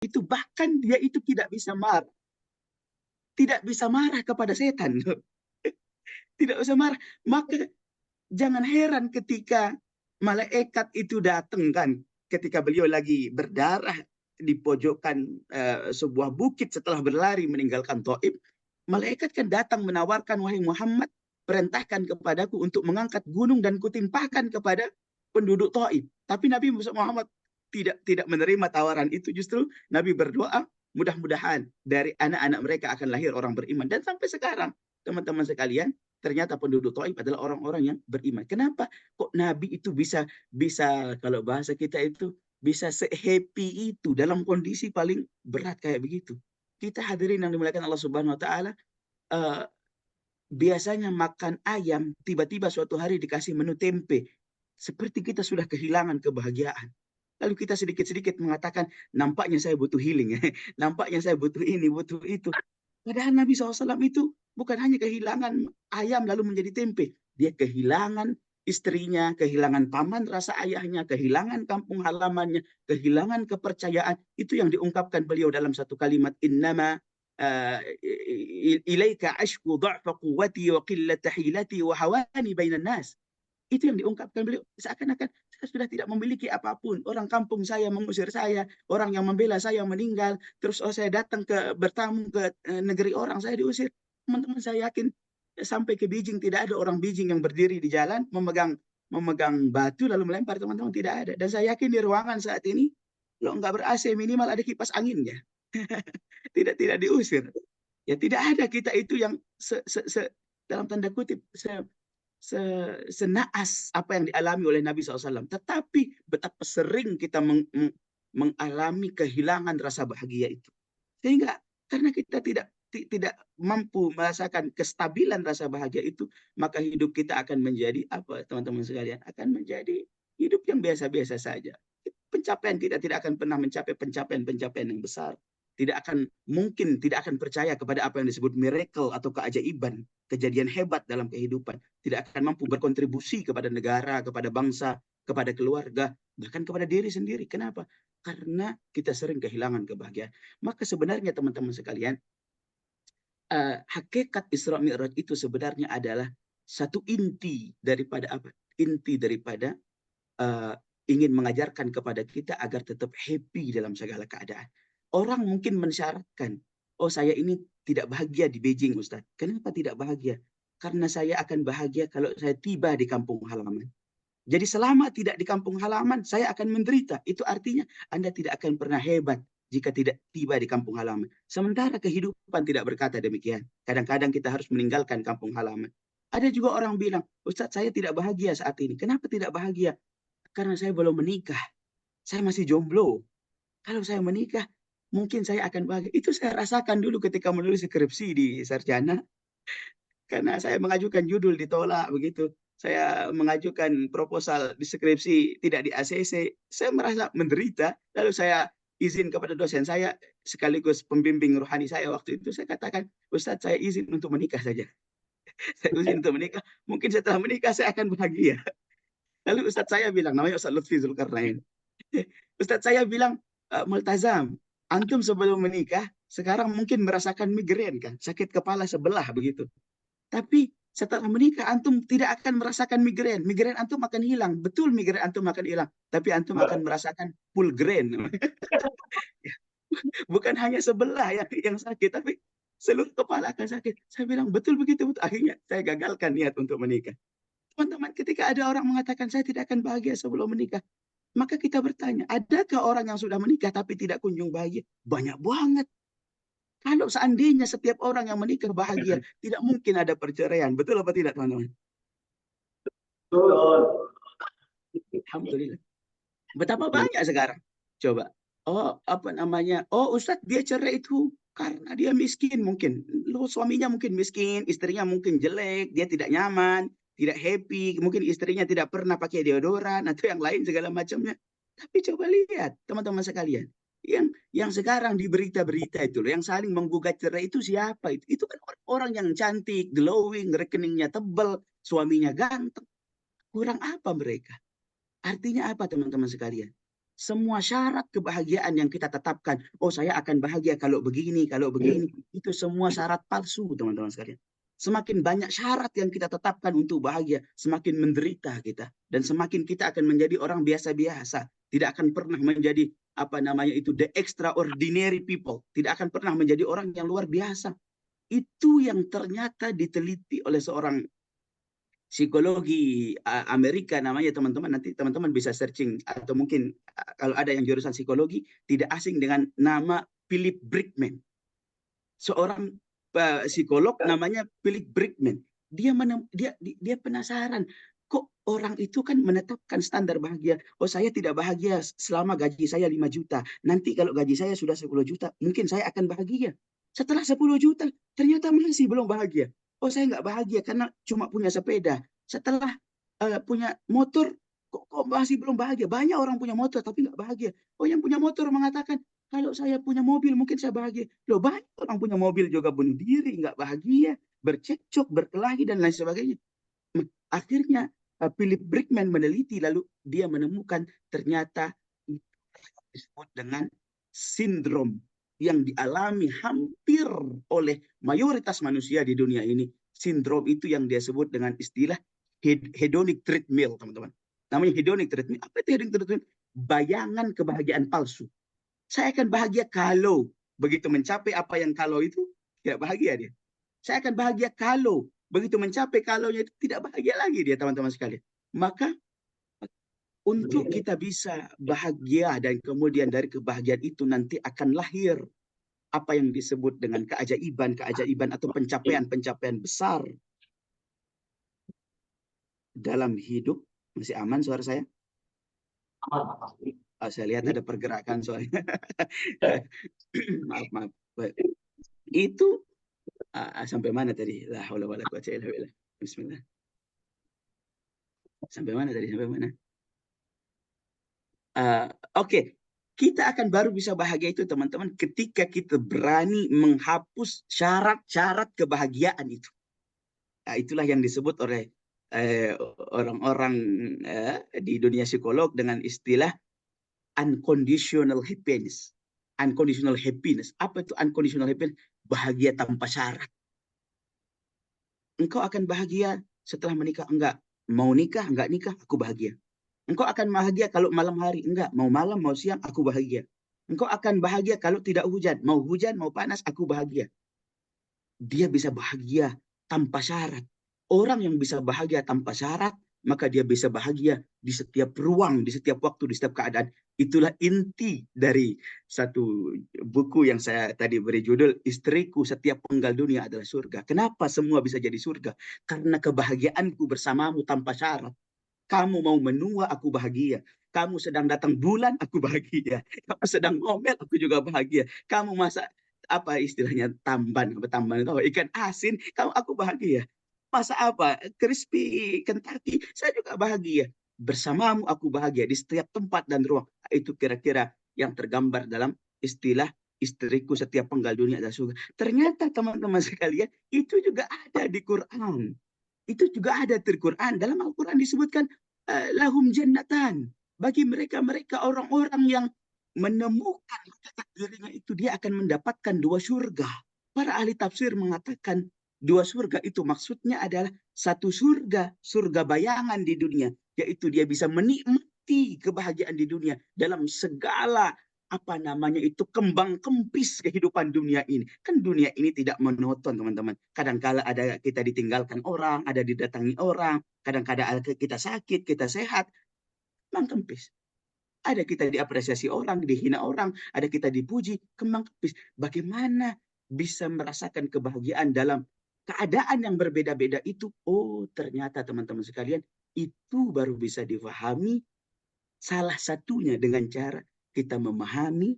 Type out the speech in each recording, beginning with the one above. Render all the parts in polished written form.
itu bahkan dia itu tidak bisa marah kepada setan. Tidak bisa marah. Maka jangan heran ketika malaikat itu datang kan, ketika beliau lagi berdarah di pojokan sebuah bukit setelah berlari meninggalkan Taif, malaikat kan datang menawarkan, wahai Muhammad, perintahkan kepadaku untuk mengangkat gunung dan kutimpahkan kepada penduduk Taif. Tapi Nabi Muhammad tidak menerima tawaran itu. Justru Nabi berdoa, mudah-mudahan dari anak-anak mereka akan lahir orang beriman. Dan sampai sekarang, teman-teman sekalian, ternyata penduduk Taif adalah orang-orang yang beriman. Kenapa kok Nabi itu bisa kalau bahasa kita itu bisa se-happy itu dalam kondisi paling berat kayak begitu? Kita hadirin yang dimuliakan Allah Subhanahu wa taala, uh, biasanya makan ayam, tiba-tiba suatu hari dikasih menu tempe. Seperti kita sudah kehilangan kebahagiaan. Lalu kita sedikit-sedikit mengatakan, nampaknya saya butuh healing, nampaknya saya butuh ini, butuh itu. Padahal Nabi SAW itu bukan hanya kehilangan ayam lalu menjadi tempe. Dia kehilangan istrinya, kehilangan paman rasa ayahnya, kehilangan kampung halamannya, kehilangan kepercayaan. Itu yang diungkapkan beliau dalam satu kalimat, innama ilaika ashku dha'fa quwwati wa qillata hilati wa hawani bainan nas. Itu yang diungkapkan beliau. Seakan-akan saya sudah tidak memiliki apapun. Orang kampung saya mengusir saya, orang yang membela saya meninggal, terus saya datang bertamu ke negeri orang, saya diusir. Teman-teman saya yakin sampai ke Beijing tidak ada orang Beijing yang berdiri di jalan memegang batu lalu melempar, teman-teman, tidak ada. Dan saya yakin di ruangan saat ini kalau nggak ber-AC minimal ada kipas anginnya. Tidak diusir. Ya tidak ada kita itu yang dalam tanda kutip senaas apa yang dialami oleh Nabi SAW. Tetapi betapa sering kita mengalami kehilangan rasa bahagia itu. Sehingga karena kita tidak mampu merasakan kestabilan rasa bahagia itu, maka hidup kita akan menjadi apa, teman-teman sekalian? Akan menjadi hidup yang biasa-biasa saja. Pencapaian kita tidak akan pernah mencapai pencapaian yang besar. Tidak akan percaya kepada apa yang disebut miracle atau keajaiban, kejadian hebat dalam kehidupan. Tidak akan mampu berkontribusi kepada negara, kepada bangsa, kepada keluarga, bahkan kepada diri sendiri. Kenapa? Karena kita sering kehilangan kebahagiaan. Maka sebenarnya teman-teman sekalian, hakikat Isra Mi'raj itu sebenarnya adalah satu inti daripada apa? Inti daripada uh, ingin mengajarkan kepada kita agar tetap happy dalam segala keadaan. Orang mungkin mensyaratkan, oh saya ini tidak bahagia di Beijing, Ustaz. Kenapa tidak bahagia? Karena saya akan bahagia kalau saya tiba di kampung halaman. Jadi selama tidak di kampung halaman, saya akan menderita. Itu artinya Anda tidak akan pernah hebat jika tidak tiba di kampung halaman. Sementara kehidupan tidak berkata demikian. Kadang-kadang kita harus meninggalkan kampung halaman. Ada juga orang bilang, Ustaz saya tidak bahagia saat ini. Kenapa tidak bahagia? Karena saya belum menikah. Saya masih jomblo. Kalau saya menikah, mungkin saya akan bahagia. Itu saya rasakan dulu ketika menulis skripsi di sarjana. Karena saya mengajukan judul ditolak begitu. Saya mengajukan proposal di skripsi tidak di ACC. Saya merasa menderita. Lalu saya izin kepada dosen saya sekaligus pembimbing rohani saya waktu itu. Saya katakan, Ustadz saya izin untuk menikah saja. Saya izin untuk menikah. Mungkin setelah menikah saya akan bahagia. Lalu Ustadz saya bilang, namanya Ustadz Lutfi Zulkarnain. Ustadz saya bilang, Multazam, antum sebelum menikah, sekarang mungkin merasakan migrain kan, sakit kepala sebelah begitu. Tapi setelah menikah antum tidak akan merasakan migrain. Migrain antum akan hilang. Betul migrain antum akan hilang. Tapi antum akan merasakan full grain. Bukan hanya sebelah yang sakit, tapi seluruh kepala akan sakit. Saya bilang betul begitu. Betul. Akhirnya saya gagalkan niat untuk menikah. Teman-teman, ketika ada orang mengatakan saya tidak akan bahagia sebelum menikah, maka kita bertanya, adakah orang yang sudah menikah tapi tidak kunjung bahagia? Banyak banget. Kalau seandainya setiap orang yang menikah bahagia, tidak mungkin ada perceraian. Betul apa tidak, teman-teman? Alhamdulillah. Betapa banyak sekarang. Coba. Oh, apa namanya? Oh, Ustadz, dia cerai itu karena dia miskin mungkin. Lu suaminya mungkin miskin, istrinya mungkin jelek, dia tidak nyaman, tidak happy, mungkin istrinya tidak pernah pakai deodoran atau yang lain segala macamnya. Tapi coba lihat, teman-teman sekalian. Yang sekarang di berita-berita itu loh, yang saling menggugat cerai itu siapa itu? Itu kan orang yang cantik, glowing, rekeningnya tebal, suaminya ganteng. Kurang apa mereka? Artinya apa, teman-teman sekalian? Semua syarat kebahagiaan yang kita tetapkan, oh saya akan bahagia kalau begini, itu semua syarat palsu, teman-teman sekalian. Semakin banyak syarat yang kita tetapkan untuk bahagia, semakin menderita kita. Dan semakin kita akan menjadi orang biasa-biasa. Tidak akan pernah menjadi, the extraordinary people. Tidak akan pernah menjadi orang yang luar biasa. Itu yang ternyata diteliti oleh seorang psikologi Amerika namanya, teman-teman. Nanti teman-teman bisa searching, atau mungkin kalau ada yang jurusan psikologi tidak asing dengan nama Philip Brickman. Seorang psikolog namanya Philip Brickman. Dia penasaran, kok orang itu kan menetapkan standar bahagia. Oh, saya tidak bahagia selama gaji saya 5 juta. Nanti kalau gaji saya sudah 10 juta, mungkin saya akan bahagia. Setelah 10 juta, ternyata masih belum bahagia. Oh, saya nggak bahagia karena cuma punya sepeda. Setelah punya motor, kok masih belum bahagia. Banyak orang punya motor tapi nggak bahagia. Oh, yang punya motor mengatakan, kalau saya punya mobil mungkin saya bahagia. Loh, banyak orang punya mobil juga bunuh diri, nggak bahagia, bercekcok, berkelahi, dan lain sebagainya. Akhirnya Philip Brickman meneliti, lalu dia menemukan ternyata itu disebut dengan sindrom yang dialami hampir oleh mayoritas manusia di dunia ini. Sindrom itu yang dia sebut dengan istilah hedonic treadmill, teman-teman. Namanya hedonic treadmill. Apa itu hedonic treadmill? Bayangan kebahagiaan palsu. Saya akan bahagia kalau begitu mencapai apa yang kalau itu, tidak bahagia dia. Saya akan bahagia kalau begitu mencapai kalaunya itu, tidak bahagia lagi dia, teman-teman sekalian. Maka untuk kita bisa bahagia dan kemudian dari kebahagiaan itu nanti akan lahir apa yang disebut dengan keajaiban atau pencapaian-pencapaian besar dalam hidup. Masih aman suara saya? Oh, saya lihat ada pergerakan soalnya. maaf. Itu sampai mana tadi? La haula wala quwwata illa billah. Bismillah. Sampai mana tadi? Sampai mana? Oke. Kita akan baru bisa bahagia itu, teman-teman, ketika kita berani menghapus syarat-syarat kebahagiaan itu. Nah, itulah yang disebut oleh orang-orang di dunia psikolog dengan istilah unconditional happiness. Unconditional happiness. Apa itu unconditional happiness? Bahagia tanpa syarat. Engkau akan bahagia setelah menikah? Enggak. Mau nikah? Enggak nikah? Aku bahagia. Engkau akan bahagia kalau malam hari? Enggak. Mau malam, mau siang? Aku bahagia. Engkau akan bahagia kalau tidak hujan? Mau hujan, mau panas? Aku bahagia. Dia bisa bahagia tanpa syarat. Orang yang bisa bahagia tanpa syarat, maka dia bisa bahagia di setiap ruang, di setiap waktu, di setiap keadaan. Itulah inti dari satu buku yang saya tadi beri judul, Istriku Setiap Penggal Dunia Adalah Surga. Kenapa semua bisa jadi surga? Karena kebahagiaanku bersamamu tanpa syarat. Kamu mau menua, aku bahagia. Kamu sedang datang bulan, aku bahagia. Kamu sedang ngomel, aku juga bahagia. Kamu masak apa istilahnya tamban itu ikan asin, aku bahagia. Masa apa crispy Kentucky, saya juga bahagia. Bersamamu aku bahagia di setiap tempat dan ruang. Itu kira-kira yang tergambar dalam istilah istriku setiap penggal dunia adalah surga. Ternyata teman-teman sekalian, itu juga ada di Quran. Itu juga ada di Quran. Dalam Al-Quran disebutkan lahum jannatan. Bagi mereka orang-orang yang menemukan dirinya itu, dia akan mendapatkan 2 surga. Para ahli tafsir mengatakan 2 surga itu maksudnya adalah satu surga, surga bayangan di dunia, yaitu dia bisa menikmati kebahagiaan di dunia dalam segala kembang kempis kehidupan dunia ini. Kan dunia ini tidak monoton, teman-teman. Kadang-kala ada kita ditinggalkan orang, ada didatangi orang, kadang-kadang ada kita sakit, kita sehat, kembang kempis. Ada kita diapresiasi orang, dihina orang, ada kita dipuji, kembang kempis. Bagaimana bisa merasakan kebahagiaan dalam keadaan yang berbeda-beda itu? Oh, ternyata teman-teman sekalian, itu baru bisa difahami salah satunya dengan cara kita memahami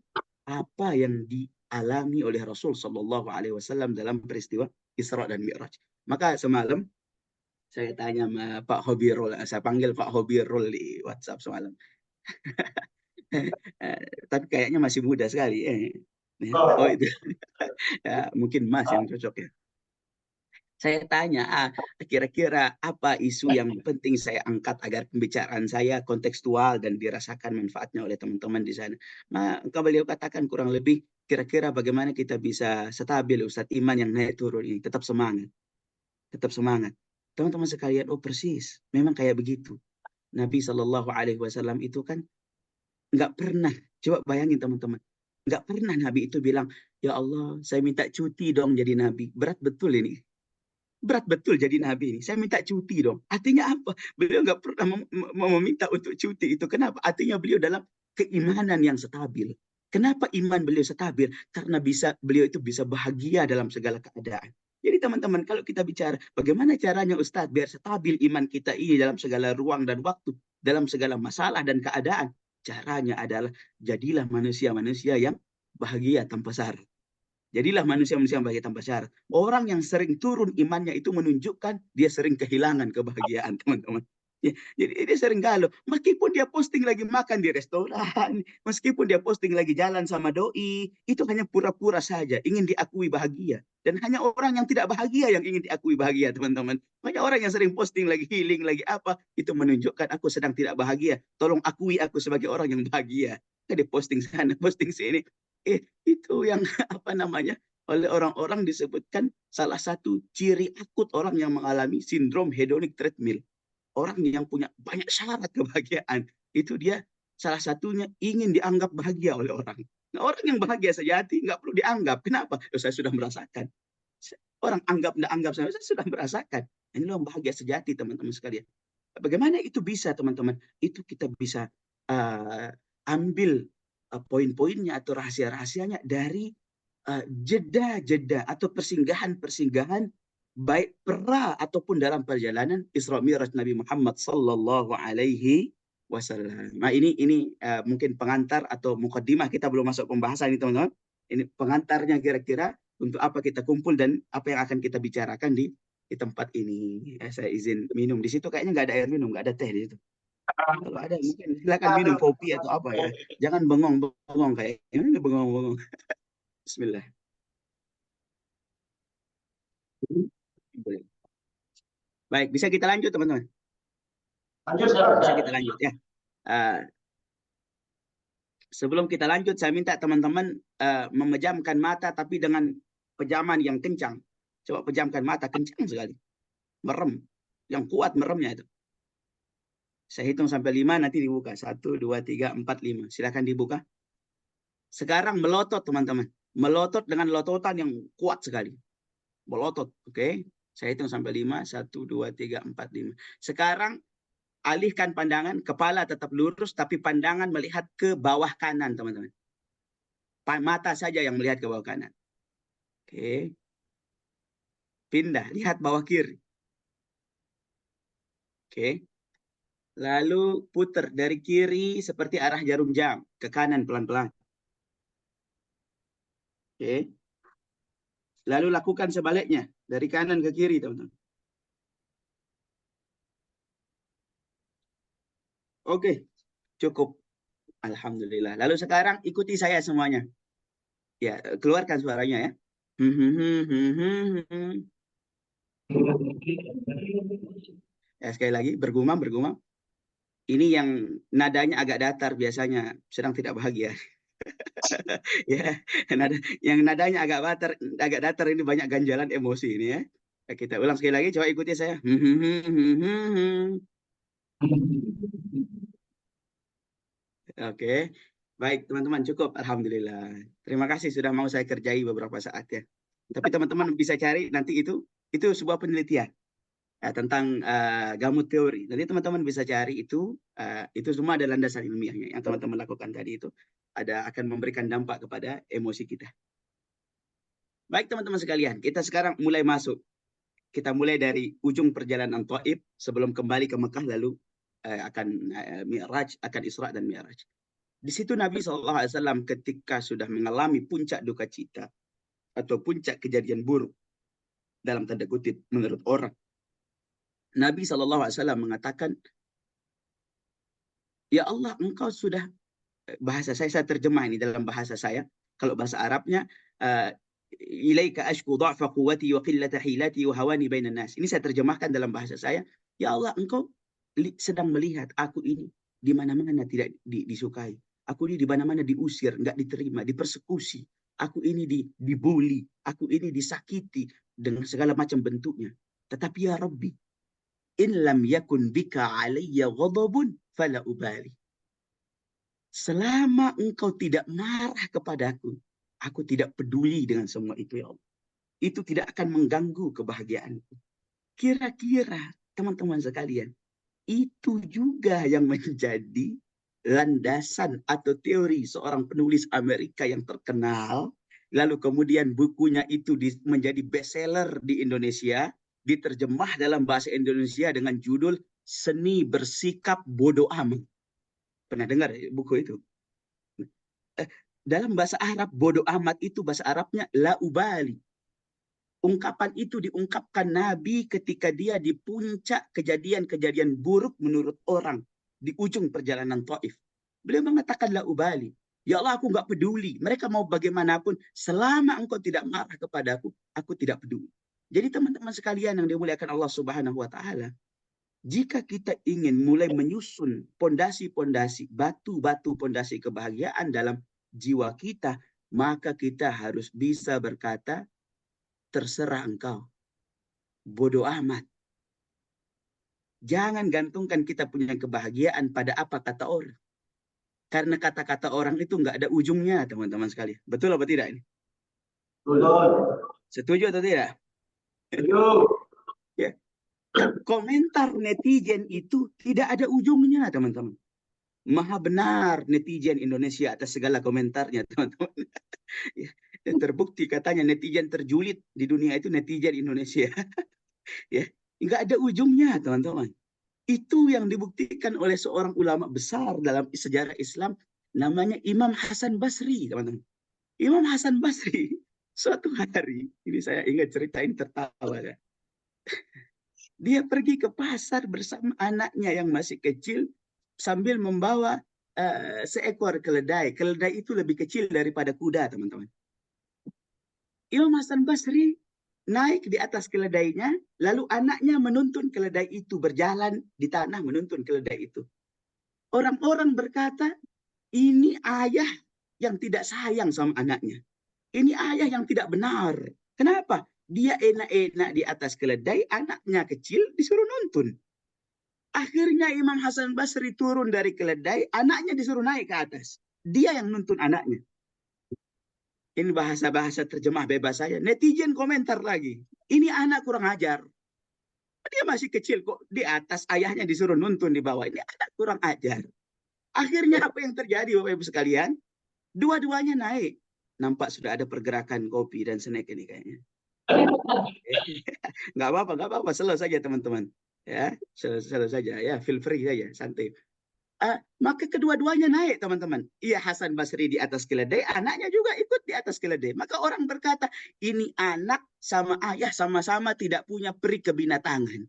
apa yang dialami oleh Rasul Shallallahu Alaihi Wasallam dalam peristiwa Isra dan Mi'raj. Maka semalam saya tanya sama Pak Hobirul, saya panggil Pak Hobirul di WhatsApp semalam. Tapi kayaknya masih muda sekali. Oh itu, ya, mungkin Mas yang cocok ya. Saya tanya, kira-kira apa isu yang penting saya angkat agar pembicaraan saya kontekstual dan dirasakan manfaatnya oleh teman-teman di sana. Maka beliau katakan kurang lebih, kira-kira bagaimana kita bisa stabil Ustadz, iman yang naik turun ini, tetap semangat, tetap semangat. Teman-teman sekalian, oh persis, memang kayak begitu. Nabi Shallallahu Alaihi Wasallam itu kan nggak pernah, coba bayangin teman-teman, nggak pernah Nabi itu bilang, ya Allah, saya minta cuti dong jadi Nabi. Berat betul ini. Berat betul jadi nabi ini. Saya minta cuti dong. Artinya apa? Beliau nggak pernah meminta untuk cuti itu. Kenapa? Artinya beliau dalam keimanan yang stabil. Kenapa iman beliau stabil? Karena beliau itu bisa bahagia dalam segala keadaan. Jadi teman-teman, kalau kita bicara bagaimana caranya Ustadz biar stabil iman kita ini dalam segala ruang dan waktu, dalam segala masalah dan keadaan, caranya adalah jadilah manusia-manusia yang bahagia tanpa syarat. Jadilah manusia-manusia yang bahagia tanpa syarat. Orang yang sering turun imannya itu menunjukkan dia sering kehilangan kebahagiaan, teman-teman. Ya, jadi dia sering galau. Meskipun dia posting lagi makan di restoran, meskipun dia posting lagi jalan sama doi, itu hanya pura-pura saja, ingin diakui bahagia. Dan hanya orang yang tidak bahagia yang ingin diakui bahagia, teman-teman. Banyak orang yang sering posting lagi healing, lagi apa, itu menunjukkan aku sedang tidak bahagia. Tolong akui aku sebagai orang yang bahagia. Dia posting sana, posting sini. Itu yang apa namanya oleh orang-orang disebutkan salah satu ciri akut orang yang mengalami sindrom hedonic treadmill. Orang yang punya banyak syarat kebahagiaan, itu dia salah satunya ingin dianggap bahagia oleh orang. Nah, orang yang bahagia sejati nggak perlu dianggap. Kenapa? Saya sudah merasakan. Orang anggap nggak anggap saya sudah merasakan. Ini loh bahagia sejati, teman-teman sekalian. Bagaimana itu bisa, teman-teman? Itu kita bisa ambil poin-poinnya atau rahasia-rahasianya dari jeda-jeda atau persinggahan-persinggahan baik pera ataupun dalam perjalanan Isra Mi'raj Nabi Muhammad sallallahu alaihi wasallam. Nah, ini mungkin pengantar atau mukaddimah, kita belum masuk pembahasan ini, teman-teman. Ini pengantarnya kira-kira untuk apa kita kumpul dan apa yang akan kita bicarakan di tempat ini. Saya izin minum. Di situ kayaknya nggak ada air minum, nggak ada teh di situ. Kalau ada mungkin silakan minum kopi atau apa ya. Jangan bengong-bengong kayak ini, bengong-bengong. Bismillah. Baik, bisa kita lanjut teman-teman. Bisa kita lanjut ya. Sebelum kita lanjut, saya minta teman-teman memejamkan mata tapi dengan pejaman yang kencang. Coba pejamkan mata kencang sekali. Merem. Yang kuat meremnya itu. Saya hitung sampai 5, nanti dibuka. 1, 2, 3, 4, 5. Silakan dibuka. Sekarang melotot, teman-teman. Melotot dengan lototan yang kuat sekali. Melotot, oke? Saya hitung sampai 5. 1, 2, 3, 4, 5. Sekarang alihkan pandangan, kepala tetap lurus, tapi pandangan melihat ke bawah kanan, teman-teman. Mata saja yang melihat ke bawah kanan. Oke. Pindah, lihat bawah kiri. Oke. Lalu putar dari kiri seperti arah jarum jam ke kanan pelan-pelan. Oke. Lalu lakukan sebaliknya dari kanan ke kiri, teman-teman. Oke, cukup. Alhamdulillah. Lalu sekarang ikuti saya semuanya. Ya, keluarkan suaranya ya. Ya, sekali lagi bergumam, bergumam. Ini yang nadanya agak datar biasanya sedang tidak bahagia. Ya, yang nadanya agak datar ini banyak ganjalan emosi ini ya. Kita ulang sekali lagi, coba ikuti saya. Oke, baik teman-teman, cukup. Alhamdulillah. Terima kasih sudah mau saya kerjai beberapa saat ya. Tapi teman-teman bisa cari nanti itu sebuah penelitian tentang gamut teori. Nanti teman-teman bisa cari itu semua ada landasan ilmiahnya yang teman-teman lakukan tadi itu akan memberikan dampak kepada emosi kita. Baik teman-teman sekalian, kita sekarang mulai masuk. Kita mulai dari ujung perjalanan Taif sebelum kembali ke Mekah lalu akan Mi'raj, akan Isra dan Mi'raj. Di situ Nabi SAW ketika sudah mengalami puncak duka cita atau puncak kejadian buruk dalam tanda kutip menurut orang, Nabi SAW mengatakan, ya Allah, engkau sudah, bahasa saya terjemah ini dalam bahasa saya. Kalau bahasa Arabnya, ilaika ashku dha'fa quwwati wa qillata hilati wa hawani bainan nas. Ini saya terjemahkan dalam bahasa saya. Ya Allah, engkau sedang melihat aku ini di mana-mana tidak disukai. Aku ini di mana-mana diusir, nggak diterima, dipersekusi. Aku ini dibully, aku ini disakiti dengan segala macam bentuknya. Tetapi ya Rabbi, in lam yakun bika alayya ghadabun fala ubali. Selama engkau tidak marah kepadaku, aku tidak peduli dengan semua itu ya Allah. Itu tidak akan mengganggu kebahagiaanku. Kira-kira teman-teman sekalian, itu juga yang menjadi landasan atau teori seorang penulis Amerika yang terkenal. Lalu kemudian bukunya itu menjadi bestseller di Indonesia, diterjemah dalam bahasa Indonesia dengan judul Seni Bersikap Bodoh Amat. Pernah dengar buku itu? Dalam bahasa Arab, bodoh amat itu bahasa Arabnya la ubali. Ungkapan itu diungkapkan Nabi ketika dia di puncak kejadian-kejadian buruk menurut orang di ujung perjalanan Taif. Beliau mengatakan la ubali. Ya Allah, aku nggak peduli. Mereka mau bagaimanapun, selama engkau tidak marah kepadaku, aku tidak peduli. Jadi teman-teman sekalian yang dimuliakan Allah Subhanahu wa Ta'ala, jika kita ingin mulai menyusun pondasi-pondasi, batu-batu pondasi kebahagiaan dalam jiwa kita, maka kita harus bisa berkata, terserah engkau, bodoh amat. Jangan gantungkan kita punya kebahagiaan pada apa kata orang. Karena kata-kata orang itu nggak ada ujungnya, teman-teman sekalian. Betul apa tidak ini? Betul. Setuju atau tidak? Setuju. Ya. Komentar netizen itu tidak ada ujungnya, teman-teman. Maha benar netizen Indonesia atas segala komentarnya, teman-teman. Ya. Dan terbukti katanya netizen terjulit di dunia itu netizen Indonesia. Ya, nggak ada ujungnya, teman-teman. Itu yang dibuktikan oleh seorang ulama besar dalam sejarah Islam, namanya Imam Hasan Basri, teman-teman. Imam Hasan Basri, suatu hari, ini saya ingat cerita ini tertawa ya. Dia pergi ke pasar bersama anaknya yang masih kecil sambil membawa seekor keledai. Keledai itu lebih kecil daripada kuda, teman-teman. Imam Hasan Basri naik di atas keledainya, lalu anaknya menuntun keledai itu, berjalan di tanah menuntun keledai itu. Orang-orang berkata, ini ayah yang tidak sayang sama anaknya. Ini ayah yang tidak benar. Kenapa? Dia enak-enak di atas keledai, anaknya kecil disuruh nuntun. Akhirnya Imam Hasan Basri turun dari keledai, anaknya disuruh naik ke atas. Dia yang nuntun anaknya. Ini bahasa-bahasa terjemah bebas saya. Netizen komentar lagi. Ini anak kurang ajar. Dia masih kecil kok, di atas ayahnya disuruh nuntun di bawah. Ini anak kurang ajar. Akhirnya apa yang terjadi Bapak Ibu sekalian? Dua-duanya naik. Nampak sudah ada pergerakan kopi dan snack ini kayaknya. Nggak apa-apa. Selalu saja teman-teman. Ya, selalu saja. Ya, feel free saja, santai. Maka kedua-duanya naik, teman-teman. Iya, Hasan Basri di atas keledai, anaknya juga ikut di atas keledai. Maka orang berkata, ini anak sama ayah sama-sama tidak punya peri kebinatangan.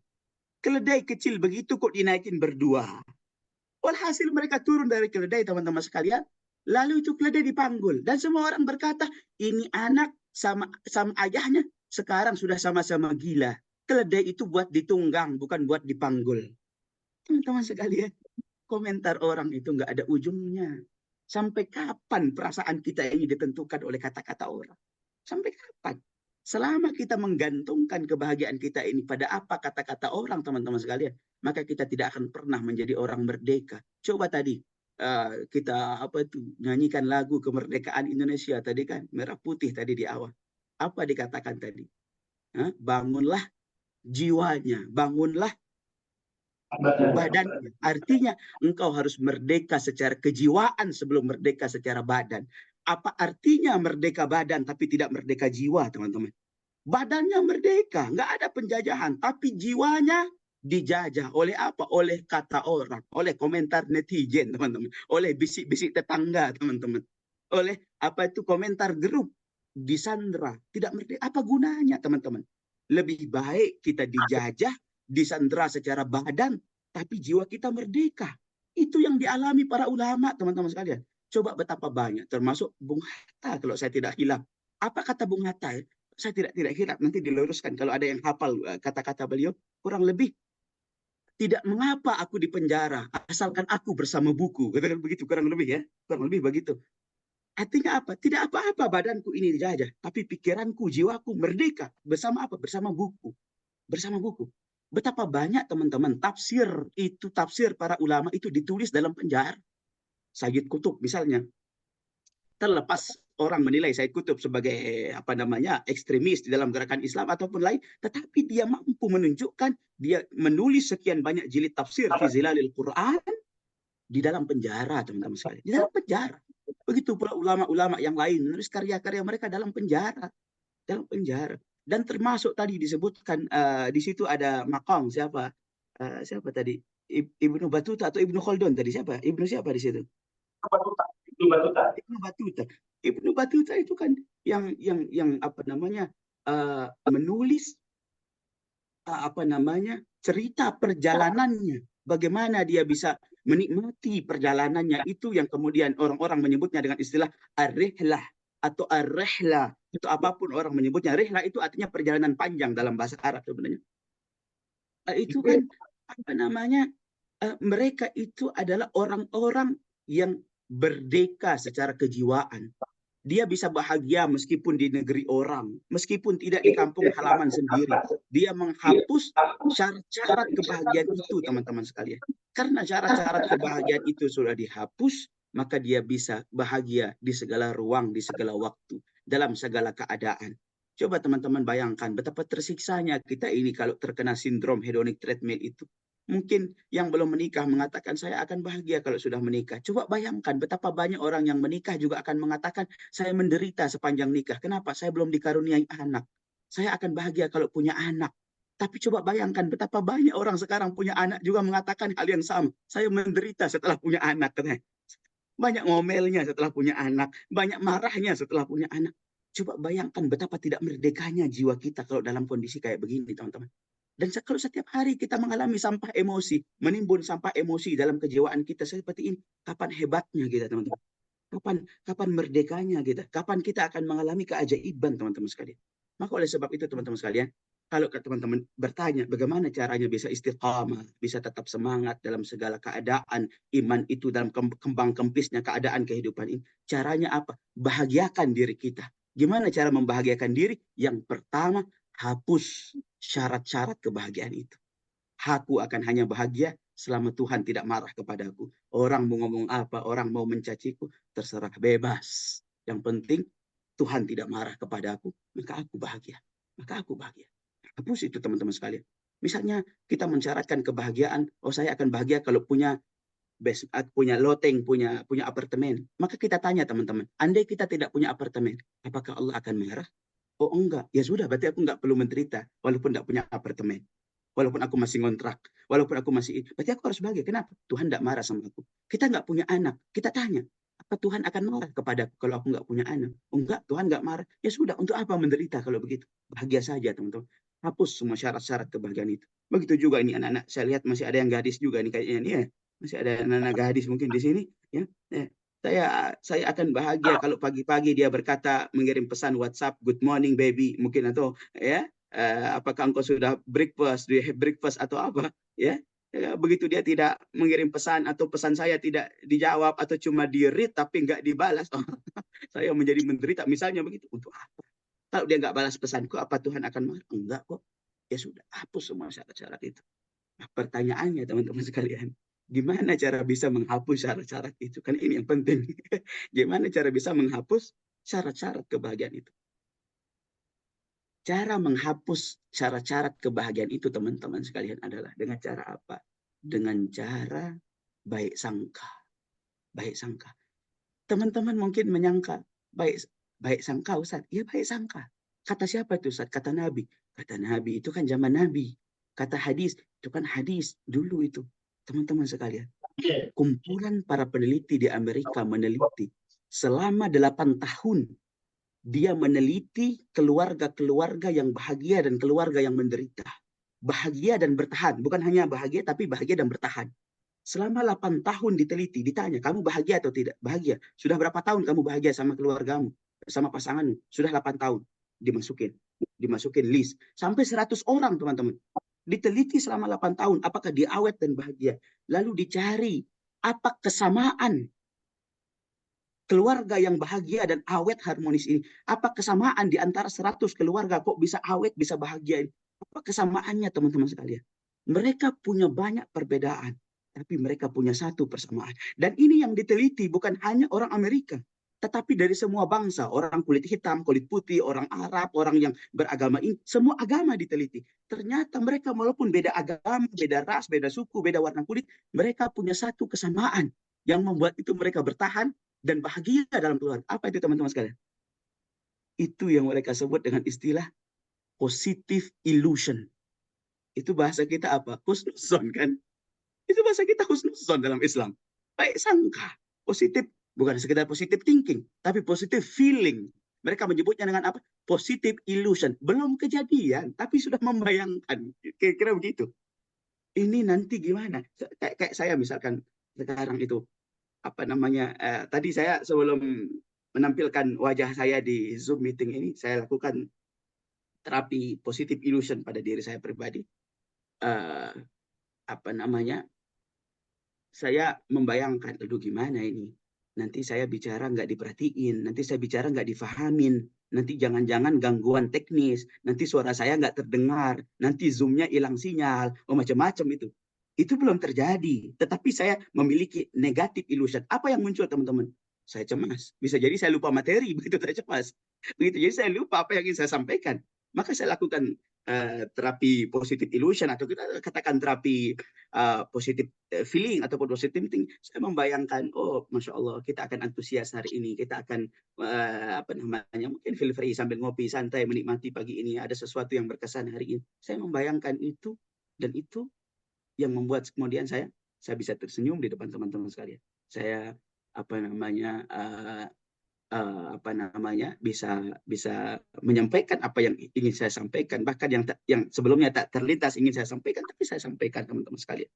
Keledai kecil begitu kok dinaikin berdua. Walhasil mereka turun dari keledai, teman-teman sekalian. Lalu itu keledai dipanggul. Dan semua orang berkata, ini anak sama ayahnya sekarang sudah sama-sama gila. Keledai itu buat ditunggang, bukan buat dipanggul. Teman-teman sekalian, komentar orang itu nggak ada ujungnya. Sampai kapan perasaan kita ini ditentukan oleh kata-kata orang? Sampai kapan? Selama kita menggantungkan kebahagiaan kita ini pada apa kata-kata orang, teman-teman sekalian, maka kita tidak akan pernah menjadi orang merdeka. Coba tadi kita nyanyikan lagu kemerdekaan Indonesia tadi kan, merah putih tadi di awal. Apa dikatakan tadi? Bangunlah jiwanya, bangunlah badannya. Artinya engkau harus merdeka secara kejiwaan sebelum merdeka secara badan. Apa artinya merdeka badan tapi tidak merdeka jiwa, teman-teman? Badannya merdeka, nggak ada penjajahan, tapi jiwanya dijajah oleh apa? Oleh kata orang, oleh komentar netizen, teman-teman, oleh bisik-bisik tetangga, teman-teman, oleh komentar grup disandra. Tidak merdeka. Apa gunanya, teman-teman? Lebih baik kita dijajah, disandra secara badan, tapi jiwa kita merdeka. Itu yang dialami para ulama, teman-teman sekalian. Coba betapa banyak, termasuk Bung Hatta kalau saya tidak hilang. Apa kata Bung Hatta? Saya tidak hilaf, nanti diluruskan kalau ada yang hafal kata-kata beliau. Kurang lebih, tidak mengapa aku di penjara, asalkan aku bersama buku. Katakan begitu, kurang lebih ya. Kurang lebih begitu. Artinya apa? Tidak apa-apa badanku ini dijajah, tapi pikiranku, jiwaku merdeka. Bersama apa? Bersama buku. Bersama buku. Betapa banyak teman-teman tafsir para ulama itu ditulis dalam penjara. Sayyid Qutb misalnya, terlepas orang menilai Sayyid Qutb sebagai ekstremis di dalam gerakan Islam ataupun lain, tetapi dia mampu menunjukkan, dia menulis sekian banyak jilid tafsir fi zilalil Quran di dalam penjara, teman-teman sekalian. Di dalam penjara. Begitu pula ulama-ulama yang lain menulis karya-karya mereka dalam penjara. Dalam penjara. Dan termasuk tadi disebutkan di situ ada maqam siapa tadi? Ibnu Batuta atau Ibnu Khaldun tadi siapa? Ibnu siapa di situ? Batuta. Ibnu Batuta. Ibnu Batuta. Ibnu Batuta itu kan yang menulis cerita perjalanannya. Bagaimana dia bisa menikmati perjalanannya itu yang kemudian orang-orang menyebutnya dengan istilah ar-rihlah atau ar-rihlah. Itu apapun orang menyebutnya. Rihlah itu artinya perjalanan panjang dalam bahasa Arab sebenarnya. Itu kan mereka itu adalah orang-orang yang berdeka secara kejiwaan. Dia bisa bahagia meskipun di negeri orang, meskipun tidak di kampung halaman sendiri. Dia menghapus syarat-syarat kebahagiaan itu, teman-teman sekalian. Karena syarat-syarat kebahagiaan itu sudah dihapus, maka dia bisa bahagia di segala ruang, di segala waktu, dalam segala keadaan. Coba teman-teman bayangkan betapa tersiksanya kita ini kalau terkena sindrom hedonic treadmill itu. Mungkin yang belum menikah mengatakan saya akan bahagia kalau sudah menikah. Coba bayangkan betapa banyak orang yang menikah juga akan mengatakan saya menderita sepanjang nikah. Kenapa? Saya belum dikaruniai anak. Saya akan bahagia kalau punya anak. Tapi coba bayangkan betapa banyak orang sekarang punya anak juga mengatakan hal yang sama. Saya menderita setelah punya anak. Banyak ngomelnya setelah punya anak. Banyak marahnya setelah punya anak. Coba bayangkan betapa tidak merdekanya jiwa kita kalau dalam kondisi kayak begini, teman-teman. Dan kalau setiap hari kita mengalami sampah emosi, menimbun sampah emosi dalam kejiwaan kita seperti ini, kapan hebatnya kita, teman-teman? Kapan merdekanya kita? Kapan kita akan mengalami keajaiban, teman-teman sekalian? Maka oleh sebab itu, teman-teman sekalian, kalau teman-teman bertanya bagaimana caranya bisa istiqamah, bisa tetap semangat dalam segala keadaan, iman itu dalam kembang kempisnya keadaan kehidupan ini, caranya apa? Bahagiakan diri kita. Gimana cara membahagiakan diri? Yang pertama, hapus syarat-syarat kebahagiaan itu. Aku akan hanya bahagia selama Tuhan tidak marah kepadaku. Orang mau ngomong apa, orang mau mencaciku, terserah, bebas. Yang penting Tuhan tidak marah kepadaku, maka aku bahagia. Maka aku bahagia. Hapus itu, teman-teman sekalian. Misalnya kita mensyaratkan kebahagiaan, saya akan bahagia kalau punya loteng, punya apartemen. Maka kita tanya, teman-teman, andai kita tidak punya apartemen, apakah Allah akan marah? Oh enggak, ya sudah, berarti aku enggak perlu menderita walaupun enggak punya apartemen. Walaupun aku masih ngontrak, walaupun aku masih, berarti aku harus bahagia. Kenapa? Tuhan enggak marah sama aku. Kita enggak punya anak, kita tanya, apa Tuhan akan marah kepadaku kalau aku enggak punya anak? Oh enggak, Tuhan enggak marah. Ya sudah, untuk apa menderita kalau begitu? Bahagia saja, teman-teman. Hapus semua syarat-syarat kebahagiaan itu. Begitu juga ini anak-anak, saya lihat masih ada yang gadis juga nih kayaknya nih ya. Masih ada anak-anak gadis mungkin di sini ya. Saya akan bahagia kalau pagi-pagi dia berkata, mengirim pesan WhatsApp, good morning baby, mungkin, atau ya, apakah engkau sudah breakfast, do you have breakfast atau apa, ya. Begitu dia tidak mengirim pesan atau pesan saya tidak dijawab atau cuma di-read tapi nggak dibalas, saya menjadi menderita misalnya begitu. Untuk apa? Kalau dia nggak balas pesanku, apa Tuhan akan marah? Enggak kok. Ya sudah, hapus semua syarat-syarat itu. Nah, pertanyaannya, teman-teman sekalian, gimana cara bisa menghapus syarat-syarat itu? Kan ini yang penting. Gimana cara bisa menghapus syarat-syarat kebahagiaan itu? Cara menghapus syarat-syarat kebahagiaan itu, teman-teman sekalian, adalah dengan cara apa? Dengan cara baik sangka. Baik sangka. Teman-teman mungkin menyangka, baik sangka, Ustaz. Ya, baik sangka. Kata siapa itu, Ustaz? Kata Nabi. Kata Nabi itu kan zaman Nabi. Kata hadis, itu kan hadis dulu itu. Teman-teman sekalian, kumpulan para peneliti di Amerika meneliti selama 8 tahun. Dia meneliti keluarga-keluarga yang bahagia dan keluarga yang menderita. Bahagia dan bertahan. Bukan hanya bahagia, tapi bahagia dan bertahan. Selama 8 tahun diteliti, ditanya, kamu bahagia atau tidak? Bahagia. Sudah berapa tahun kamu bahagia sama keluargamu? sama pasanganmu, sudah 8 tahun, dimasukin list. Sampai 100 orang, teman-teman. Diteliti selama 8 tahun, apakah dia awet dan bahagia. Lalu dicari, apa kesamaan keluarga yang bahagia dan awet harmonis ini? Apa kesamaan di antara 100 keluarga kok bisa awet, bisa bahagia ini? Apa kesamaannya, teman-teman sekalian? Mereka punya banyak perbedaan, tapi mereka punya satu persamaan. Dan ini yang diteliti bukan hanya orang Amerika, tetapi dari semua bangsa, orang kulit hitam, kulit putih, orang Arab, orang yang beragama ini, semua agama diteliti. Ternyata mereka walaupun beda agama, beda ras, beda suku, beda warna kulit, mereka punya satu kesamaan yang membuat itu mereka bertahan dan bahagia dalam keluarga. Apa itu, teman-teman sekalian? Itu yang mereka sebut dengan istilah positive illusion. Itu bahasa kita apa? Husnuzon, kan? Itu bahasa kita husnuzon dalam Islam. Baik sangka. Positif, bukan sekedar positive thinking, tapi positive feeling. Mereka menyebutnya dengan apa? Positive illusion. Belum kejadian, tapi sudah membayangkan. Kira-kira begitu. Ini nanti gimana? Kayak saya misalkan sekarang itu, apa namanya, tadi saya sebelum menampilkan wajah saya di Zoom meeting ini, saya lakukan terapi positive illusion pada diri saya pribadi. Apa namanya, saya membayangkan, aduh gimana ini, nanti saya bicara nggak diperhatiin, nanti saya bicara nggak difahamin, nanti jangan-jangan gangguan teknis, nanti suara saya nggak terdengar, nanti zoomnya hilang sinyal, macam-macam itu. Itu belum terjadi, tetapi saya memiliki negatif illusion. Apa yang muncul, teman-teman? Saya cemas. Bisa jadi saya lupa materi, begitu saya cemas. Begitu jadi saya lupa apa yang ingin saya sampaikan. Maka saya lakukan terapi positive illusion, atau kita katakan terapi positive feeling ataupun positive thinking. Saya membayangkan, oh masya Allah, kita akan antusias hari ini, kita akan apa namanya, mungkin feel free sambil ngopi santai menikmati pagi ini, ada sesuatu yang berkesan hari ini. Saya membayangkan itu, dan itu yang membuat kemudian saya bisa tersenyum di depan teman-teman sekalian. Saya apa namanya bisa menyampaikan apa yang ingin saya sampaikan, bahkan yang sebelumnya tak terlintas ingin saya sampaikan, tapi saya sampaikan, teman-teman sekalian.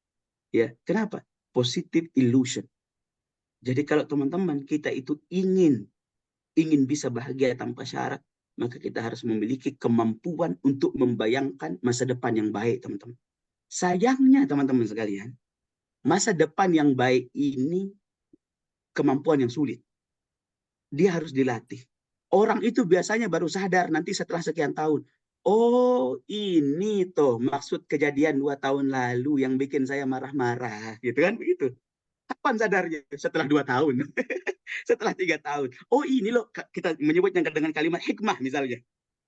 Ya, kenapa? Positive illusion. Jadi kalau teman-teman kita itu ingin bisa bahagia tanpa syarat, maka kita harus memiliki kemampuan untuk membayangkan masa depan yang baik, teman-teman. Sayangnya, teman-teman sekalian, masa depan yang baik ini kemampuan yang sulit. Dia harus dilatih. Orang itu biasanya baru sadar nanti setelah sekian tahun. Oh, ini toh maksud kejadian 2 tahun lalu yang bikin saya marah-marah, gitu kan, begitu. Kapan sadarnya? Setelah 2 tahun. Setelah 3 tahun. Oh, ini loh, kita menyebutnya dengan kalimat hikmah misalnya.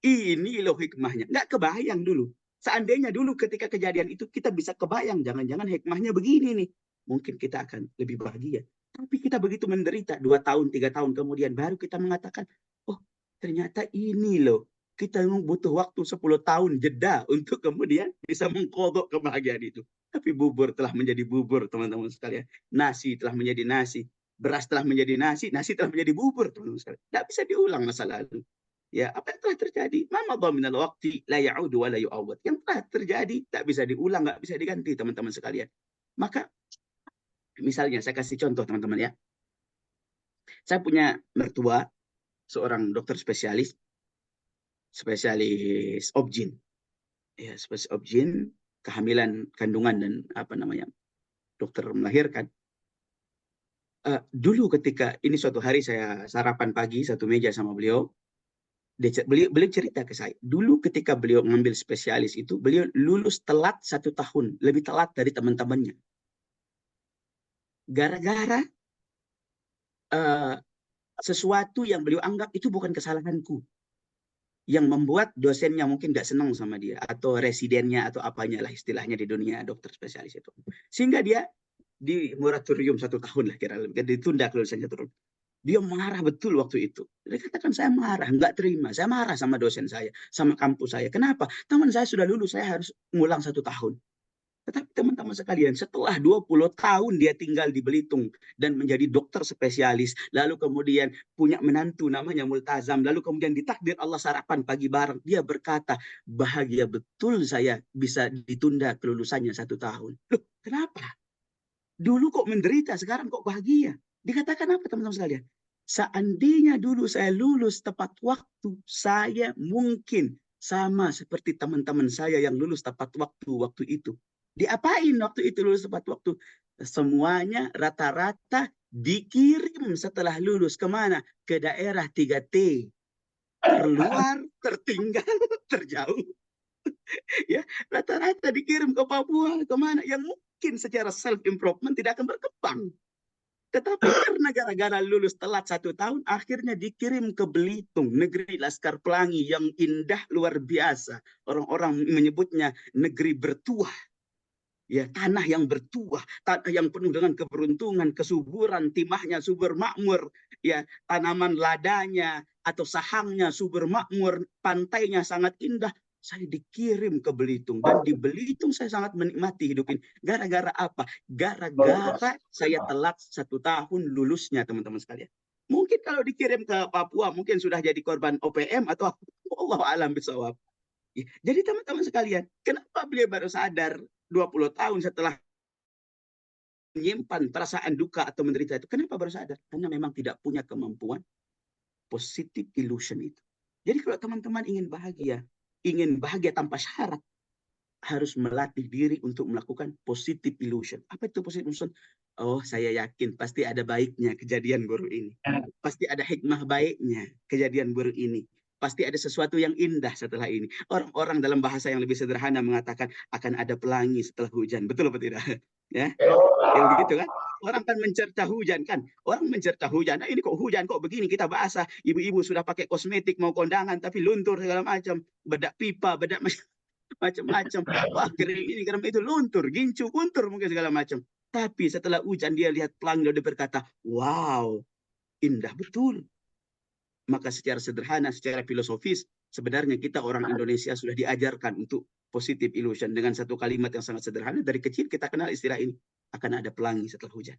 Ini loh hikmahnya. Nggak kebayang dulu. Seandainya dulu ketika kejadian itu kita bisa kebayang, jangan-jangan hikmahnya begini nih, mungkin kita akan lebih bahagia. Tapi kita begitu menderita 2 tahun, 3 tahun kemudian baru kita mengatakan, oh ternyata ini loh. Kita butuh waktu 10 tahun jeda untuk kemudian bisa mengkodok kebahagiaan itu. Tapi bubur telah menjadi bubur, teman-teman sekalian. Nasi telah menjadi nasi. Beras telah menjadi nasi, nasi telah menjadi bubur, teman-teman sekalian. Tidak bisa diulang masa lalu. Ya, apa yang telah terjadi? Ma madha minal waqti la ya'udu wa la yu'awwad. Yang telah terjadi tak bisa diulang, nggak bisa diganti, teman-teman sekalian. Maka misalnya saya kasih contoh, teman-teman ya. Saya punya mertua seorang dokter spesialis obgyn. Ya, spesialis obgyn, kehamilan, kandungan, dan apa namanya, dokter melahirkan. Dulu ketika ini suatu hari saya sarapan pagi satu meja sama beliau, beliau cerita ke saya, dulu ketika beliau mengambil spesialis itu, beliau lulus telat 1 tahun, lebih telat dari teman-temannya. Gara-gara sesuatu yang beliau anggap itu bukan kesalahanku, yang membuat dosennya mungkin nggak senang sama dia, atau residennya, atau apanya lah istilahnya di dunia dokter spesialis itu. Sehingga dia di moratorium 1 tahun lah kira-kira, ditunda kelulusan 1 tahun. Dia marah betul waktu itu. Dia katakan, saya marah, nggak terima. Saya marah sama dosen saya, sama kampus saya. Kenapa? Teman saya sudah lulus, saya harus ngulang 1 tahun. Tetapi teman-teman sekalian, setelah 20 tahun dia tinggal di Belitung dan menjadi dokter spesialis, lalu kemudian punya menantu namanya Multazam, lalu kemudian ditakdir Allah sarapan pagi bareng, dia berkata, bahagia betul saya bisa ditunda kelulusannya 1 tahun. Loh, kenapa? Dulu kok menderita, sekarang kok bahagia? Dikatakan apa, teman-teman sekalian? Seandainya dulu saya lulus tepat waktu, saya mungkin sama seperti teman-teman saya yang lulus tepat waktu itu. Diapain waktu itu lulus tepat waktu? Semuanya rata-rata dikirim setelah lulus kemana? Ke daerah 3T. Terluar, tertinggal, terjauh. Ya, rata-rata dikirim ke Papua, kemana? Yang mungkin secara self-improvement tidak akan berkembang. Tetapi karena gara-gara lulus telat 1 tahun, akhirnya dikirim ke Belitung, negeri Laskar Pelangi yang indah luar biasa. Orang-orang menyebutnya negeri bertuah. Ya, tanah yang bertuah, tanah yang penuh dengan keberuntungan, kesuburan, timahnya subur makmur, ya, tanaman ladanya atau sahangnya subur makmur, pantainya sangat indah. Saya dikirim ke Belitung dan di Belitung saya sangat menikmati hidup ini. Gara-gara apa? Gara-gara saya telat 1 tahun lulusnya, teman-teman sekalian. Mungkin kalau dikirim ke Papua mungkin sudah jadi korban OPM atau Allah alam bisawab. Jadi teman-teman sekalian, kenapa beliau baru sadar 20 tahun setelah menyimpan perasaan duka atau menderita itu? Kenapa baru sadar? Karena memang tidak punya kemampuan positive illusion itu. Jadi kalau teman-teman ingin bahagia tanpa syarat, harus melatih diri untuk melakukan positive illusion. Apa itu positive illusion? Oh, saya yakin pasti ada baiknya kejadian buruk ini. Pasti ada hikmah baiknya kejadian buruk ini. Pasti ada sesuatu yang indah setelah ini. Orang-orang dalam bahasa yang lebih sederhana mengatakan akan ada pelangi setelah hujan. Betul apa tidak? Ya, kayak begitu kan? Orang kan mencerca hujan kan? Orang mencerca hujan. Nah, ini kok hujan kok begini kita basah. Ibu-ibu sudah pakai kosmetik mau kondangan tapi luntur segala macam. Bedak pipa, bedak macam-macam. Wah, kering ini, kering itu, luntur, gincu, kuntur, mungkin segala macam. Tapi setelah hujan dia lihat pelangi lalu dia berkata, wow, indah betul. Maka secara sederhana, secara filosofis, sebenarnya kita orang Indonesia sudah diajarkan untuk positive illusion dengan satu kalimat yang sangat sederhana. Dari kecil kita kenal istilah ini. Akan ada pelangi setelah hujan.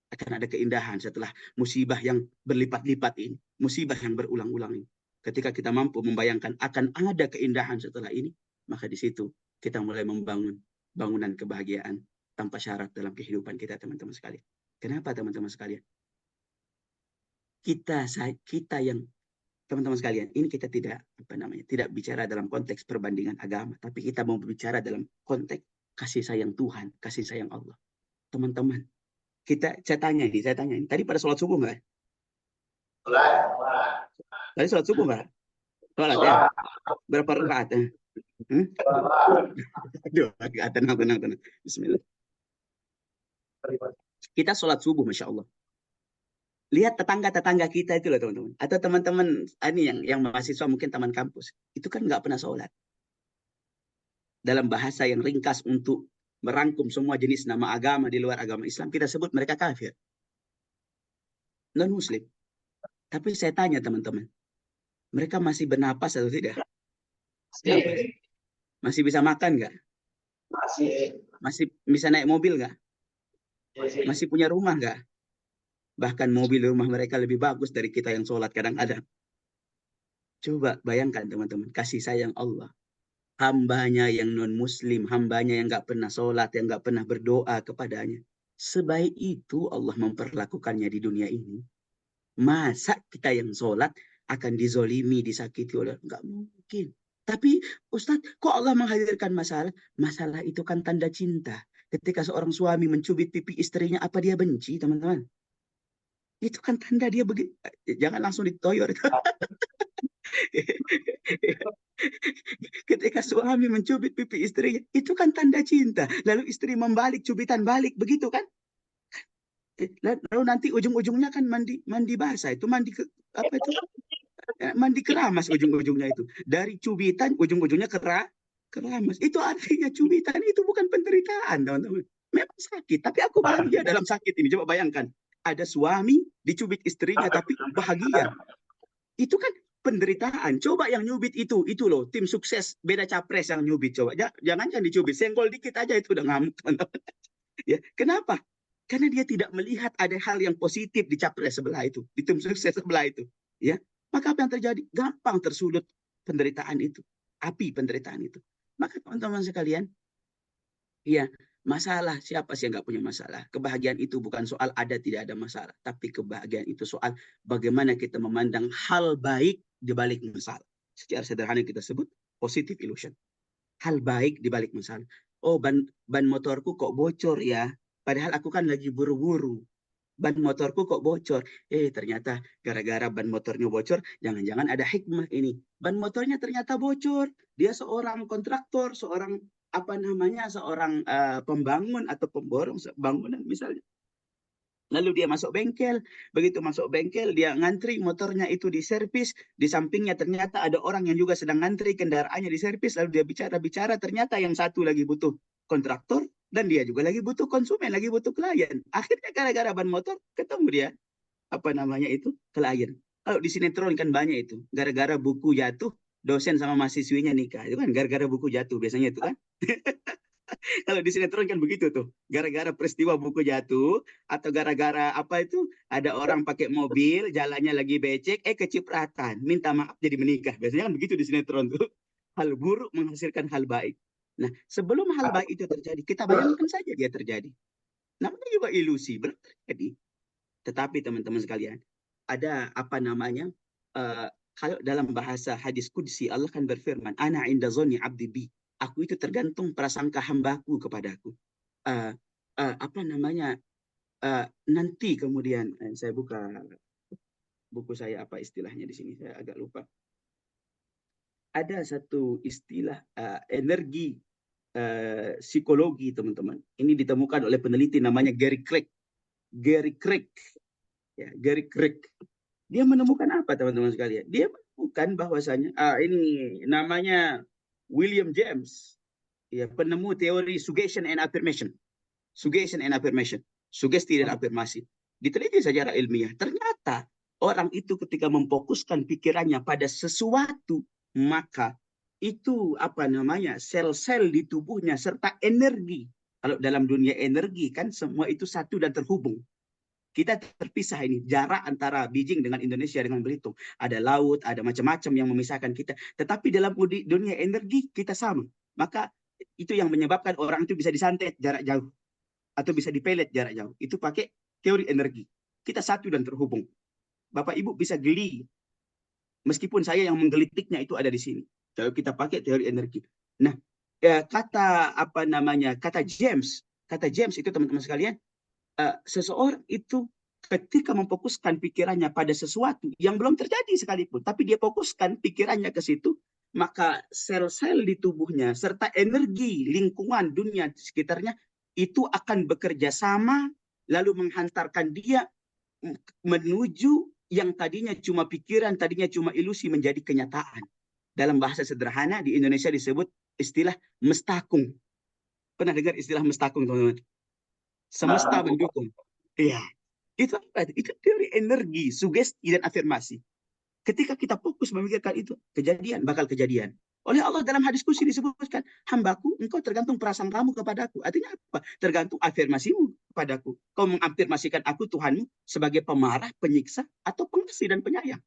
Akan ada keindahan setelah musibah yang berlipat-lipat ini. Musibah yang berulang-ulang ini. Ketika kita mampu membayangkan akan ada keindahan setelah ini, maka di situ kita mulai membangun bangunan kebahagiaan tanpa syarat dalam kehidupan kita, teman-teman sekalian. Kenapa, teman-teman sekalian? Kita yang teman-teman sekalian, ini kita tidak tidak bicara dalam konteks perbandingan agama, tapi kita mau berbicara dalam konteks kasih sayang Tuhan, kasih sayang Allah. Teman-teman, saya tanya ini. Tadi pada sholat subuh nggak? Tadi sholat subuh nggak? Sholat ya? Berapa rakaat? Aduh, tenang. Bismillah. Kita sholat subuh, Masya Allah. Lihat tetangga-tetangga kita itu loh, teman-teman. Atau teman-teman ini yang mahasiswa mungkin teman kampus. Itu kan nggak pernah sholat. Dalam bahasa yang ringkas untuk merangkum semua jenis nama agama di luar agama Islam, kita sebut mereka kafir. Non-muslim. Tapi saya tanya teman-teman, mereka masih bernapas atau tidak? Masih bisa makan nggak? Masih bisa naik mobil nggak? Masih punya rumah nggak? Bahkan mobil rumah mereka lebih bagus dari kita yang sholat kadang-kadang. Coba bayangkan teman-teman, kasih sayang Allah. Hambanya yang non-muslim, hambanya yang nggak pernah sholat, yang nggak pernah berdoa kepadanya. Sebaik itu Allah memperlakukannya di dunia ini. Masa kita yang sholat akan dizolimi, disakiti oleh? Nggak mungkin. Tapi Ustadz, kok Allah menghadirkan masalah? Masalah itu kan tanda cinta. Ketika seorang suami mencubit pipi istrinya, apa dia benci, teman-teman? Itu kan tanda dia begitu. Jangan langsung ditoyor. Ketika suami mencubit pipi istrinya, itu kan tanda cinta. Lalu istri membalik cubitan balik, begitu kan? Lalu nanti ujung-ujungnya kan mandi basah, itu mandi keramas ujung-ujungnya itu. Dari cubitan ujung-ujungnya keramas. Itu artinya cubitan itu bukan penderitaan, teman-teman. Memang sakit, tapi aku bahagia dalam sakit ini. Coba bayangkan, ada suami dicubit istrinya tapi bahagia. Itu kan penderitaan. Coba yang nyubit itu loh, tim sukses beda capres yang nyubit. Coba jangan dicubit, senggol dikit aja itu udah ngamuk. Ya, kenapa? Karena dia tidak melihat ada hal yang positif di capres sebelah itu, di tim sukses sebelah itu. Ya, maka apa yang terjadi? Gampang tersulut penderitaan itu, api penderitaan itu. Maka teman-teman sekalian, ya, Masalah, siapa sih yang nggak punya masalah? Kebahagiaan itu bukan soal ada tidak ada masalah, tapi kebahagiaan itu soal bagaimana kita memandang hal baik di balik masalah. Secara sederhana kita sebut positive illusion. Hal baik di balik masalah. Oh, ban motorku kok bocor ya. Padahal aku kan lagi buru-buru. Ban motorku kok bocor. Ternyata gara-gara ban motornya bocor, jangan-jangan ada hikmah ini. Ban motornya ternyata bocor. Dia seorang kontraktor, seorang seorang pembangun atau pemborong bangunan misalnya. Lalu dia masuk bengkel, begitu masuk bengkel dia ngantri motornya itu diservis, di sampingnya ternyata ada orang yang juga sedang ngantri kendaraannya diservis, lalu dia bicara-bicara, ternyata yang satu lagi butuh kontraktor dan dia juga lagi butuh konsumen, lagi butuh klien. Akhirnya gara-gara ban motor ketemu dia klien. Kalau di sinetron kan banyak itu, gara-gara buku jatuh dosen sama mahasiswinya nikah, itu kan gara-gara buku jatuh biasanya itu kan. Kalau di sinetron kan begitu tuh. Gara-gara peristiwa buku jatuh atau gara-gara ada orang pakai mobil, jalannya lagi becek, kecipratan, minta maaf jadi menikah. Biasanya kan begitu di sinetron tuh. Hal buruk menghasilkan hal baik. Nah, sebelum hal baik itu terjadi, kita bayangkan saja dia terjadi. Namanya juga ilusi, belum terjadi. Tetapi teman-teman sekalian, ada kalau dalam bahasa hadis qudsi Allah kan berfirman, ana inda zonni abdi bi. Aku itu tergantung prasangka hambaku kepadaku. Uh, Nanti kemudian saya buka buku saya, apa istilahnya di sini saya agak lupa. Ada satu istilah energi psikologi teman-teman. Ini ditemukan oleh peneliti namanya Gary Craig. Gary Craig. Dia menemukan apa teman-teman sekalian? Dia menemukan bahwasanya ini namanya William James, ya, penemu teori suggestion and affirmation. Sugesti dan afirmasi. Diteliti secara ilmiah, ternyata orang itu ketika memfokuskan pikirannya pada sesuatu, maka itu sel-sel di tubuhnya serta energi. Kalau dalam dunia energi kan semua itu satu dan terhubung. Kita terpisah ini, jarak antara Beijing dengan Indonesia dengan Belitung. Ada laut, ada macam-macam yang memisahkan kita. Tetapi dalam dunia energi kita sama. Maka itu yang menyebabkan orang itu bisa disantet jarak jauh. Atau bisa dipelet jarak jauh. Itu pakai teori energi. Kita satu dan terhubung. Bapak Ibu bisa geli. Meskipun saya yang menggelitiknya itu ada di sini. Kalau kita pakai teori energi. Nah, kata James itu teman-teman sekalian, seseorang itu ketika memfokuskan pikirannya pada sesuatu yang belum terjadi sekalipun, tapi dia fokuskan pikirannya ke situ, maka sel-sel di tubuhnya serta energi lingkungan dunia di sekitarnya itu akan bekerja sama, lalu menghantarkan dia menuju yang tadinya cuma pikiran, tadinya cuma ilusi menjadi kenyataan. Dalam bahasa sederhana di Indonesia disebut istilah mestakung. Pernah dengar istilah mestakung, teman-teman? Semesta mendukung. Iya. Itu apa? Itu teori energi, sugesti, dan afirmasi. Ketika kita fokus memikirkan itu, bakal kejadian. Oleh Allah dalam hadis qudsi disebutkan, hambaku, engkau tergantung perasaan kamu kepadaku. Artinya apa? Tergantung afirmasimu kepadaku. Kau mengafirmasikan aku, Tuhanmu, sebagai pemarah, penyiksa, atau pengasih dan penyayang.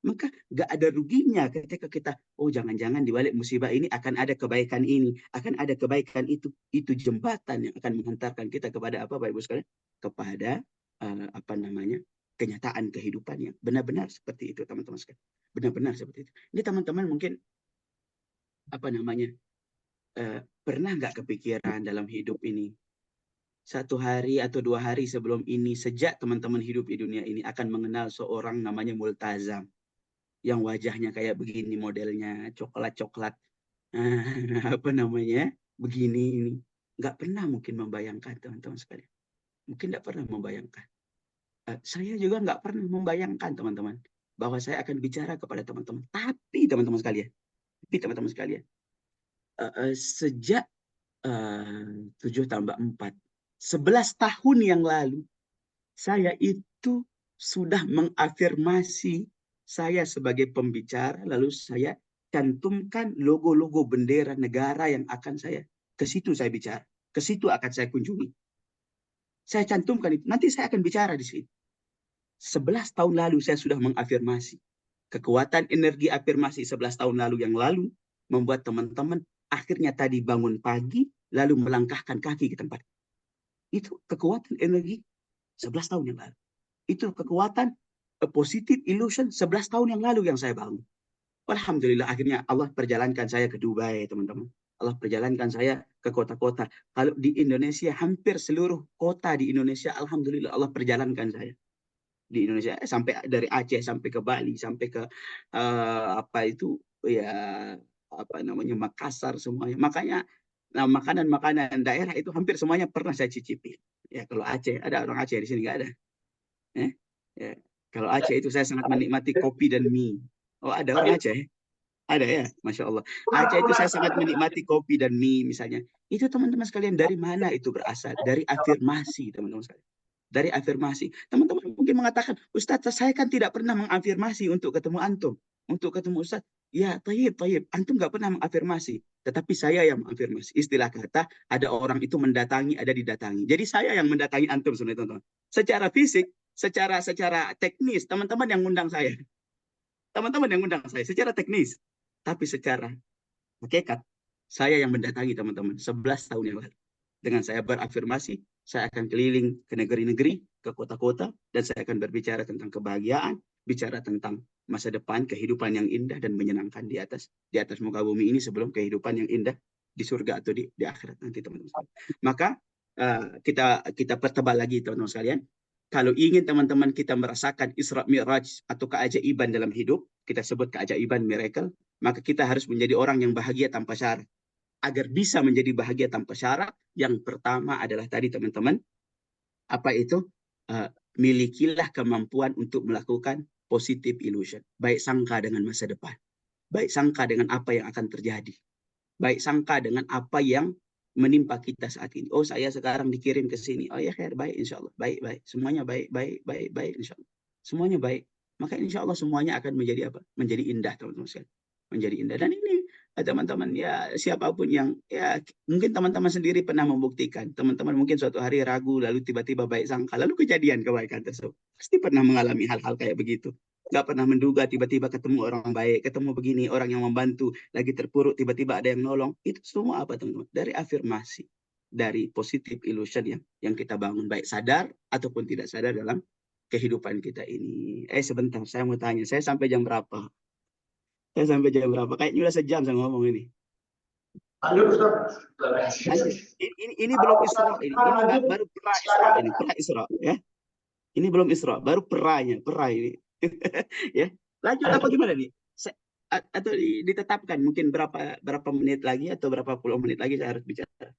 Maka gak ada ruginya ketika kita, jangan-jangan di balik musibah ini akan ada kebaikan ini, akan ada kebaikan itu. Itu jembatan yang akan menghantarkan kita kepada apa, Bapak Ibu sekalian? Kepada kenyataan kehidupan yang benar-benar seperti itu, teman-teman sekalian. Benar-benar seperti itu. Ini teman-teman mungkin pernah nggak kepikiran dalam hidup ini, satu hari atau 2 hari sebelum ini, sejak teman-teman hidup di dunia ini, akan mengenal seorang namanya Multazam, yang wajahnya kayak begini modelnya, coklat-coklat, begini ini. Nggak pernah mungkin membayangkan, teman-teman sekalian. Mungkin nggak pernah membayangkan. Saya juga nggak pernah membayangkan, teman-teman, bahwa saya akan bicara kepada teman-teman. Tapi teman-teman sekalian, sejak 7 tambah 4, 11 tahun yang lalu, saya itu sudah mengafirmasi saya sebagai pembicara, lalu saya cantumkan logo-logo bendera negara yang akan ke situ saya bicara, ke situ akan saya kunjungi. Saya cantumkan itu, nanti saya akan bicara di sini. 11 tahun lalu saya sudah mengafirmasi. Kekuatan energi afirmasi 11 tahun lalu yang lalu membuat teman-teman akhirnya tadi bangun pagi, lalu melangkahkan kaki ke tempat. Itu kekuatan energi 11 tahun yang lalu. Itu kekuatan positive illusion 11 tahun yang lalu yang saya bangun. Alhamdulillah akhirnya Allah perjalankan saya ke Dubai, teman-teman. Allah perjalankan saya ke kota-kota. Kalau di Indonesia, hampir seluruh kota di Indonesia, alhamdulillah Allah perjalankan saya. Di Indonesia, sampai dari Aceh sampai ke Bali, sampai ke apa itu ya, apa namanya, Makassar semuanya. Makanya nah, makanan-makanan daerah itu hampir semuanya pernah saya cicipi. Ya kalau Aceh, ada orang Aceh di sini nggak ada? Eh? Ya. Kalau Aceh itu saya sangat menikmati kopi dan mie. Oh ada orang Aceh? Ada ya, Masya Allah. Aceh itu saya sangat menikmati kopi dan mie misalnya. Itu teman-teman sekalian, dari mana itu berasal? Dari afirmasi, teman-teman sekalian. Dari afirmasi. Teman-teman mungkin mengatakan, Ustaz, saya kan tidak pernah mengafirmasi untuk ketemu antum. Untuk ketemu Ustaz. Ya, tayyib, tayyib. Antum nggak pernah mengafirmasi. Tetapi saya yang mengafirmasi. Istilah kata, ada orang itu mendatangi, ada didatangi. Jadi saya yang mendatangi antum sebenarnya, teman-teman. Secara fisik, secara teknis, teman-teman yang ngundang saya. Teman-teman yang ngundang saya secara teknis. Tapi secara hakikat, saya yang mendatangi teman-teman 11 tahun yang lalu. Dengan saya berafirmasi, saya akan keliling ke negeri-negeri, ke kota-kota, dan saya akan berbicara tentang kebahagiaan, bicara tentang masa depan, kehidupan yang indah dan menyenangkan di atas muka bumi ini sebelum kehidupan yang indah di surga atau di akhirat nanti, teman-teman. Maka kita pertebal lagi, teman-teman sekalian. Kalau ingin teman-teman kita merasakan Isra Mi'raj atau keajaiban dalam hidup, kita sebut keajaiban, miracle, maka kita harus menjadi orang yang bahagia tanpa syarat. Agar bisa menjadi bahagia tanpa syarat, yang pertama adalah tadi, teman-teman, apa itu? Milikilah kemampuan untuk melakukan positive illusion. Baik sangka dengan masa depan. Baik sangka dengan apa yang akan terjadi. Baik sangka dengan apa yang menimpa kita saat ini. Oh, saya sekarang dikirim ke sini. Oh ya, khair, baik, insya Allah. Baik, baik. Semuanya baik, baik, baik, baik, insya Allah. Semuanya baik. Maka insya Allah semuanya akan menjadi apa? Menjadi indah, teman-teman sekalian. Menjadi indah. Dan ini, teman-teman, ya siapapun yang, ya mungkin teman-teman sendiri pernah membuktikan. Teman-teman mungkin suatu hari ragu, lalu tiba-tiba baik sangka, lalu kejadian kebaikan tersebut. Pasti pernah mengalami hal-hal kayak begitu. Nggak pernah menduga tiba-tiba ketemu orang baik, ketemu begini, orang yang membantu, lagi terpuruk, tiba-tiba ada yang nolong. Itu semua apa, teman-teman? Dari afirmasi, dari positive illusion yang kita bangun, baik sadar ataupun tidak sadar dalam kehidupan kita ini. Sebentar, saya mau tanya, saya sampai jam berapa? Saya sampai jam berapa? Kayaknya udah sejam saya ngomong ini. Lanjut, Ini belum Isra, ini baru pra Isra, ini pra Isra, ya. Ini belum Isra, baru pra ini. Ya, lanjut apa gimana nih? Atau ditetapkan mungkin berapa menit lagi atau berapa puluh menit lagi saya harus bicara?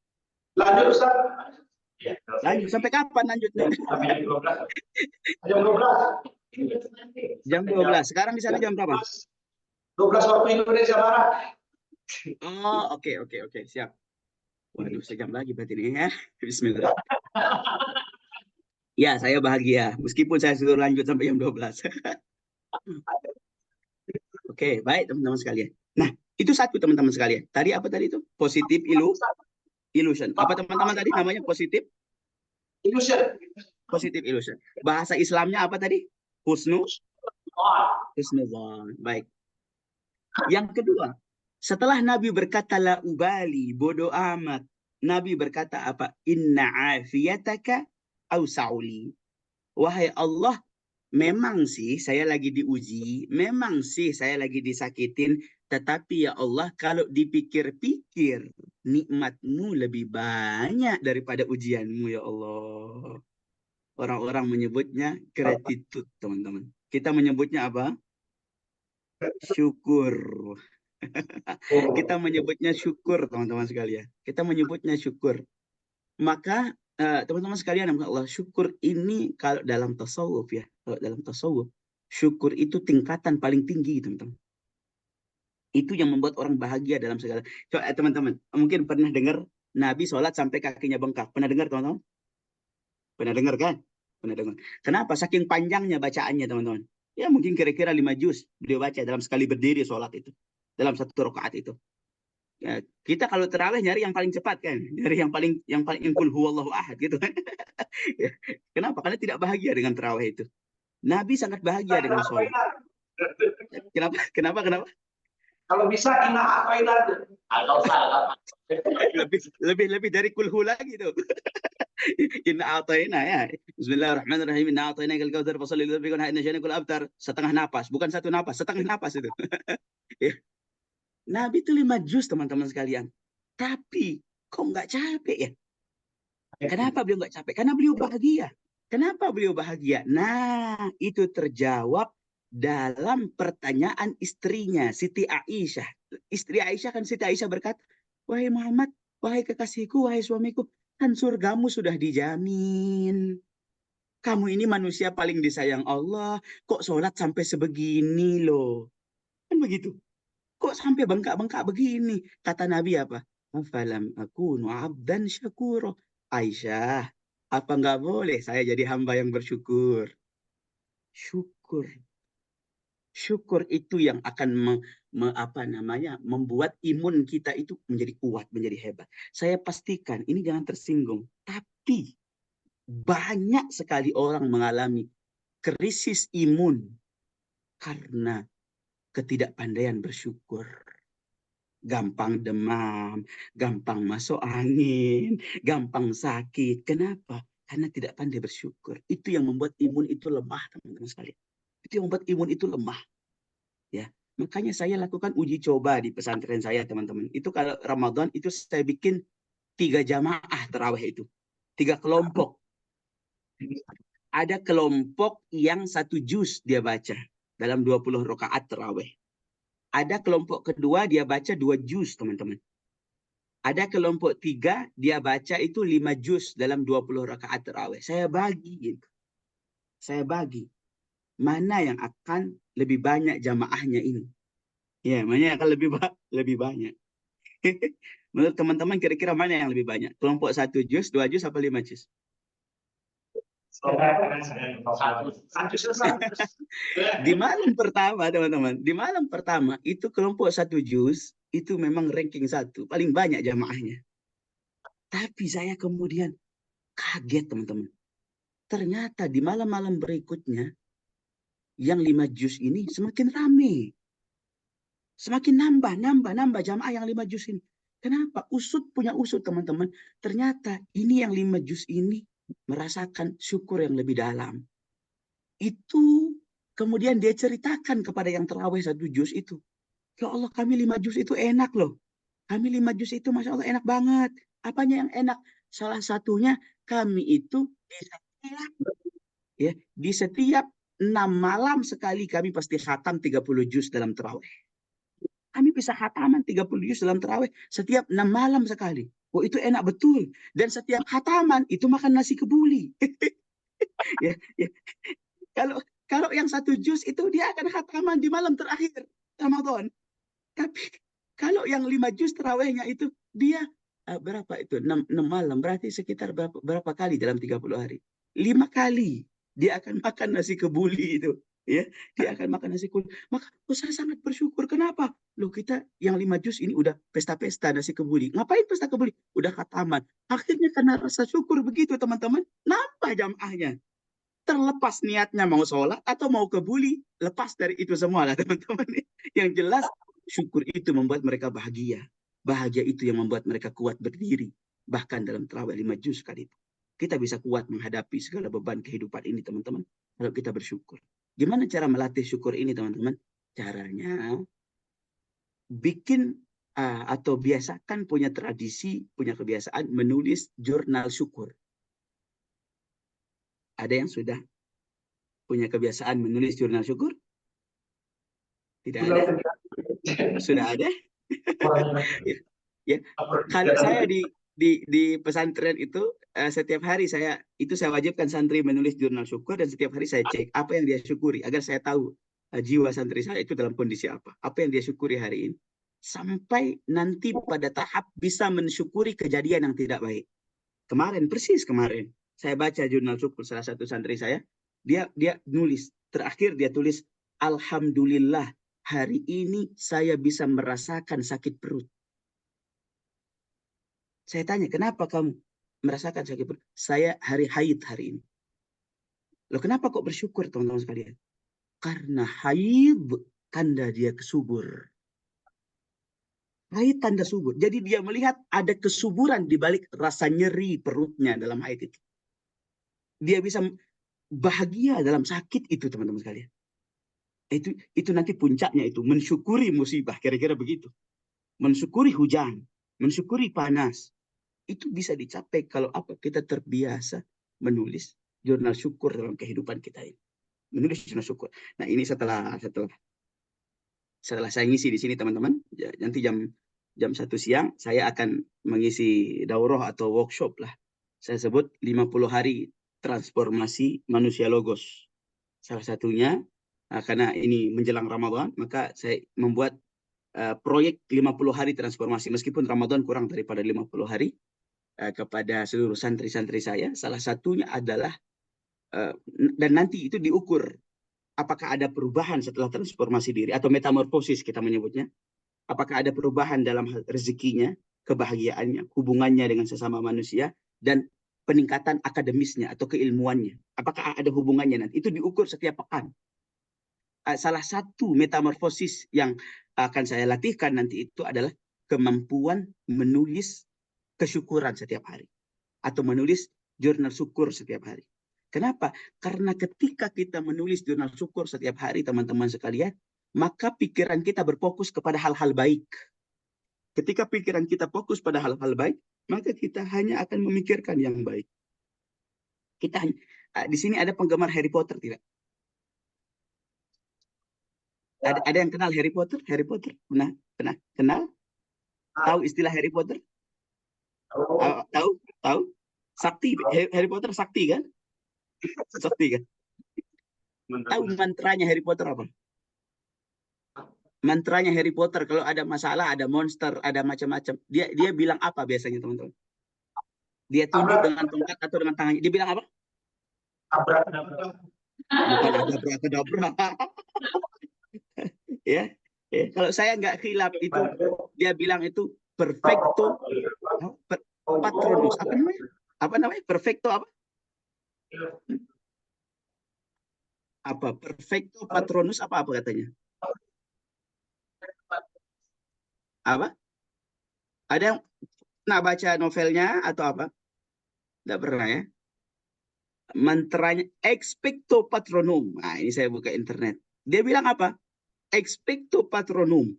Lanjut, Ustaz. Lanjut sampai kapan lanjutnya? Sampai jam 12. Jam 12. Jam 12. Sekarang di sana jam berapa? 12 waktu Indonesia Barat. Oh, oke, siap. Waduh, sejam lagi berarti ini ya. Bismillah. Ya, saya bahagia meskipun saya sudah lanjut sampai jam 12. Oke, baik teman-teman sekalian. Nah, itu satu, teman-teman sekalian. Tadi apa tadi itu? Positive illusion. Apa teman-teman tadi namanya positive? Illusion. Positive illusion. Bahasa Islamnya apa tadi? Husnuzan. Baik. Yang kedua, setelah Nabi berkata la ubali, bodoh amat, Nabi berkata apa? Inna afiyataka awsa'uli. Wahai Allah, memang sih saya lagi diuji, memang sih saya lagi disakitin, tetapi ya Allah, kalau dipikir-pikir, nikmatmu lebih banyak daripada ujianmu, ya Allah. Orang-orang menyebutnya gratitude, teman-teman. Kita menyebutnya apa? Syukur. Kita menyebutnya syukur, teman-teman sekalian. Kita menyebutnya syukur. Maka teman-teman sekalian, Allah, syukur ini kalau dalam tasawuf ya, kalau dalam tasawuf, syukur itu tingkatan paling tinggi, teman-teman. Itu yang membuat orang bahagia dalam segala. Coba teman-teman, mungkin pernah dengar Nabi sholat sampai kakinya bengkak. Pernah dengar, teman-teman? Pernah dengar kan? Pernah dengar. Kenapa? Saking panjangnya bacaannya, teman-teman. Ya mungkin kira-kira 5 juz beliau baca dalam sekali berdiri sholat itu. Dalam satu rakaat itu. Ya, kita kalau terawih nyari yang paling cepat kan, nyari yang paling kul huwallahu ahad gitu. Ya. Kenapa? Karena tidak bahagia dengan terawih itu. Nabi sangat bahagia dengan sholat. Kenapa? Kalau bisa ina apain aja. Kalau salah. lebih dari kulhu lagi tuh. Inna a'tayna ya. Bismillahirrahmanirrahim. Inna a'tayna kal kautsar fasalli li rabbika inna syanakal abtar. Setengah napas, bukan satu napas, setengah napas itu. Ya. Nabi itu 5 juz teman-teman sekalian. Tapi kok nggak capek ya? Kenapa beliau nggak capek? Karena beliau bahagia. Kenapa beliau bahagia? Nah, itu terjawab dalam pertanyaan istrinya, Siti Aisyah. Istri Aisyah kan Siti Aisyah berkata, wahai Muhammad, wahai kekasihku, wahai suamiku, kan surgamu sudah dijamin. Kamu ini manusia paling disayang Allah, kok sholat sampai sebegini loh. Kan begitu. Kok sampai bengkak-bengkak begini? Kata Nabi apa? Afalam akunu abdan syakuro. Aisyah, apa nggak boleh saya jadi hamba yang bersyukur? Syukur. Syukur itu yang akan membuat imun kita itu menjadi kuat, menjadi hebat. Saya pastikan, ini jangan tersinggung. Tapi banyak sekali orang mengalami krisis imun karena ketidakpandaian bersyukur. Gampang demam, gampang masuk angin, gampang sakit. Kenapa? Karena tidak pandai bersyukur. Itu yang membuat imun itu lemah, teman-teman sekalian. Itu yang membuat imun itu lemah. Ya, makanya saya lakukan uji coba di pesantren saya, teman-teman. Itu kalau Ramadan itu saya bikin 3 jamaah tarawih itu. 3 kelompok. Ada kelompok yang 1 juz dia baca dalam 20 rakaat tarawih. Ada kelompok kedua dia baca 2 juz, teman-teman. Ada kelompok 3 dia baca itu 5 juz dalam 20 rakaat tarawih. Saya bagi gitu. Saya bagi. Mana yang akan lebih banyak jamaahnya ini? Ya, mana yang akan lebih banyak? Menurut teman-teman kira-kira mana yang lebih banyak? Kelompok 1 juz, 2 juz, apa 5 juz? Di malam pertama, teman-teman. Di malam pertama, itu kelompok 1 juz, itu memang ranking 1. Paling banyak jamaahnya. Tapi saya kemudian kaget, teman-teman. Ternyata di malam-malam berikutnya, yang 5 juz ini semakin ramai. Semakin nambah jamaah yang 5 juz ini. Kenapa? Usut punya usut, teman-teman. Ternyata ini yang 5 juz ini merasakan syukur yang lebih dalam. Itu kemudian dia ceritakan kepada yang terawih 1 juz itu. Ya Allah, kami 5 juz itu enak loh. Kami 5 juz itu Masya Allah enak banget. Apanya yang enak? Salah satunya kami itu di setiap 6 malam sekali kami pasti khatam 30 juz dalam terawih. Kami bisa khataman 30 juz dalam terawih setiap 6 malam sekali. Oh, itu enak betul. Dan setiap khataman itu makan nasi kebuli. ya, ya. Kalau yang 1 juz itu dia akan khataman di malam terakhir Ramadan. Tapi kalau yang 5 juz terawihnya itu dia berapa itu? 6 malam. Berarti sekitar berapa kali dalam 30 hari? 5 kali dia akan makan nasi kebuli itu. Ya, dia akan makan nasi kebuli. Maka saya sangat bersyukur. Kenapa? Loh, kita yang 5 juz ini udah pesta-pesta nasi kebuli. Ngapain pesta kebuli? Udah khataman. Akhirnya karena rasa syukur begitu, teman-teman, nambah jamaahnya. Terlepas niatnya mau sholat atau mau kebuli, lepas dari itu semua lah, teman-teman. Yang jelas, syukur itu membuat mereka bahagia. Bahagia itu yang membuat mereka kuat berdiri. Bahkan dalam terawih 5 juz sekalipun. Kita bisa kuat menghadapi segala beban kehidupan ini, teman-teman. Kalau kita bersyukur. Gimana cara melatih syukur ini, teman-teman? Caranya, bikin atau biasakan punya tradisi, punya kebiasaan menulis jurnal syukur. Ada yang sudah punya kebiasaan menulis jurnal syukur? Tidak ada? Sudah ada? ya. Kalau saya di pesantren itu setiap hari saya wajibkan santri menulis jurnal syukur dan setiap hari saya cek apa yang dia syukuri agar saya tahu jiwa santri saya itu dalam kondisi apa yang dia syukuri hari ini, sampai nanti pada tahap bisa mensyukuri kejadian yang tidak baik. Persis kemarin saya baca jurnal syukur salah satu santri saya, dia nulis, terakhir dia tulis, alhamdulillah hari ini saya bisa merasakan sakit perut. Saya tanya, kenapa kamu merasakan sakit perut? Saya hari haid hari ini. Loh, kenapa kok bersyukur, teman-teman sekalian? Karena haid tanda dia kesubur. Ayat tanda subur. Jadi dia melihat ada kesuburan di balik rasa nyeri perutnya dalam ayat itu. Dia bisa bahagia dalam sakit itu, teman-teman sekalian. Itu nanti puncaknya itu mensyukuri musibah, kira-kira begitu. Mensyukuri hujan, mensyukuri panas. Itu bisa dicapai kalau kita terbiasa menulis jurnal syukur dalam kehidupan kita ini. Menulis jurnal syukur. Nah, ini setelah saya ngisi di sini, teman-teman, nanti jam 1 siang saya akan mengisi daurah atau workshop lah. Saya sebut 50 hari transformasi manusia logos. Salah satunya karena ini menjelang Ramadan, maka saya membuat proyek 50 hari transformasi. Meskipun Ramadan kurang daripada 50 hari, kepada seluruh santri-santri saya. Salah satunya adalah, dan nanti itu diukur, apakah ada perubahan setelah transformasi diri, atau metamorfosis kita menyebutnya. Apakah ada perubahan dalam rezekinya, kebahagiaannya, hubungannya dengan sesama manusia, dan peningkatan akademisnya atau keilmuannya. Apakah ada hubungannya nanti? Itu diukur setiap pekan. Salah satu metamorfosis yang akan saya latihkan nanti itu adalah kemampuan menulis kesyukuran setiap hari. Atau menulis jurnal syukur setiap hari. Kenapa? Karena ketika kita menulis jurnal syukur setiap hari, teman-teman sekalian, maka pikiran kita berfokus kepada hal-hal baik. Ketika pikiran kita fokus pada hal-hal baik, maka kita hanya akan memikirkan yang baik. Di sini ada penggemar Harry Potter tidak? Ada yang kenal Harry Potter? Harry Potter? Pernah kenal? Tahu istilah Harry Potter? Tahu? Sakti. Harry Potter sakti kan? Sakti kan? Tahu mantranya Harry Potter apa? Mantranya Harry Potter kalau ada masalah, ada monster, ada macam-macam. Dia bilang apa biasanya, teman-teman? Dia tunjuk dengan tongkat atau dengan tangannya. Dia bilang apa? Bukan abrakadabra. Ya. Kalau saya nggak khilaf itu, dia bilang itu perfecto patronus. Apa namanya? Perfecto apa? Perfecto patronus apa katanya? Apa? Ada yang pernah baca novelnya atau apa? Tidak pernah ya? Mantranya expecto patronum. Nah, ini saya buka internet. Dia bilang apa? Expecto patronum.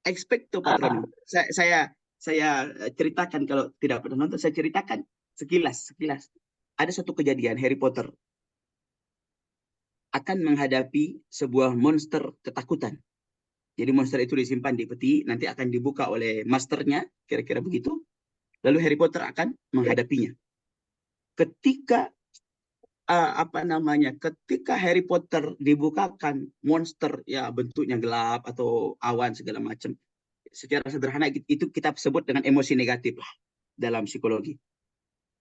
Expecto patronum. Saya ceritakan, kalau tidak pernah nonton, saya ceritakan sekilas. Ada satu kejadian Harry Potter akan menghadapi sebuah monster ketakutan. Jadi monster itu disimpan di peti, nanti akan dibuka oleh masternya, kira-kira begitu. Lalu Harry Potter akan menghadapinya. Ketika ketika Harry Potter dibukakan monster, ya bentuknya gelap atau awan segala macam, secara sederhana itu kita sebut dengan emosi negatif lah dalam psikologi.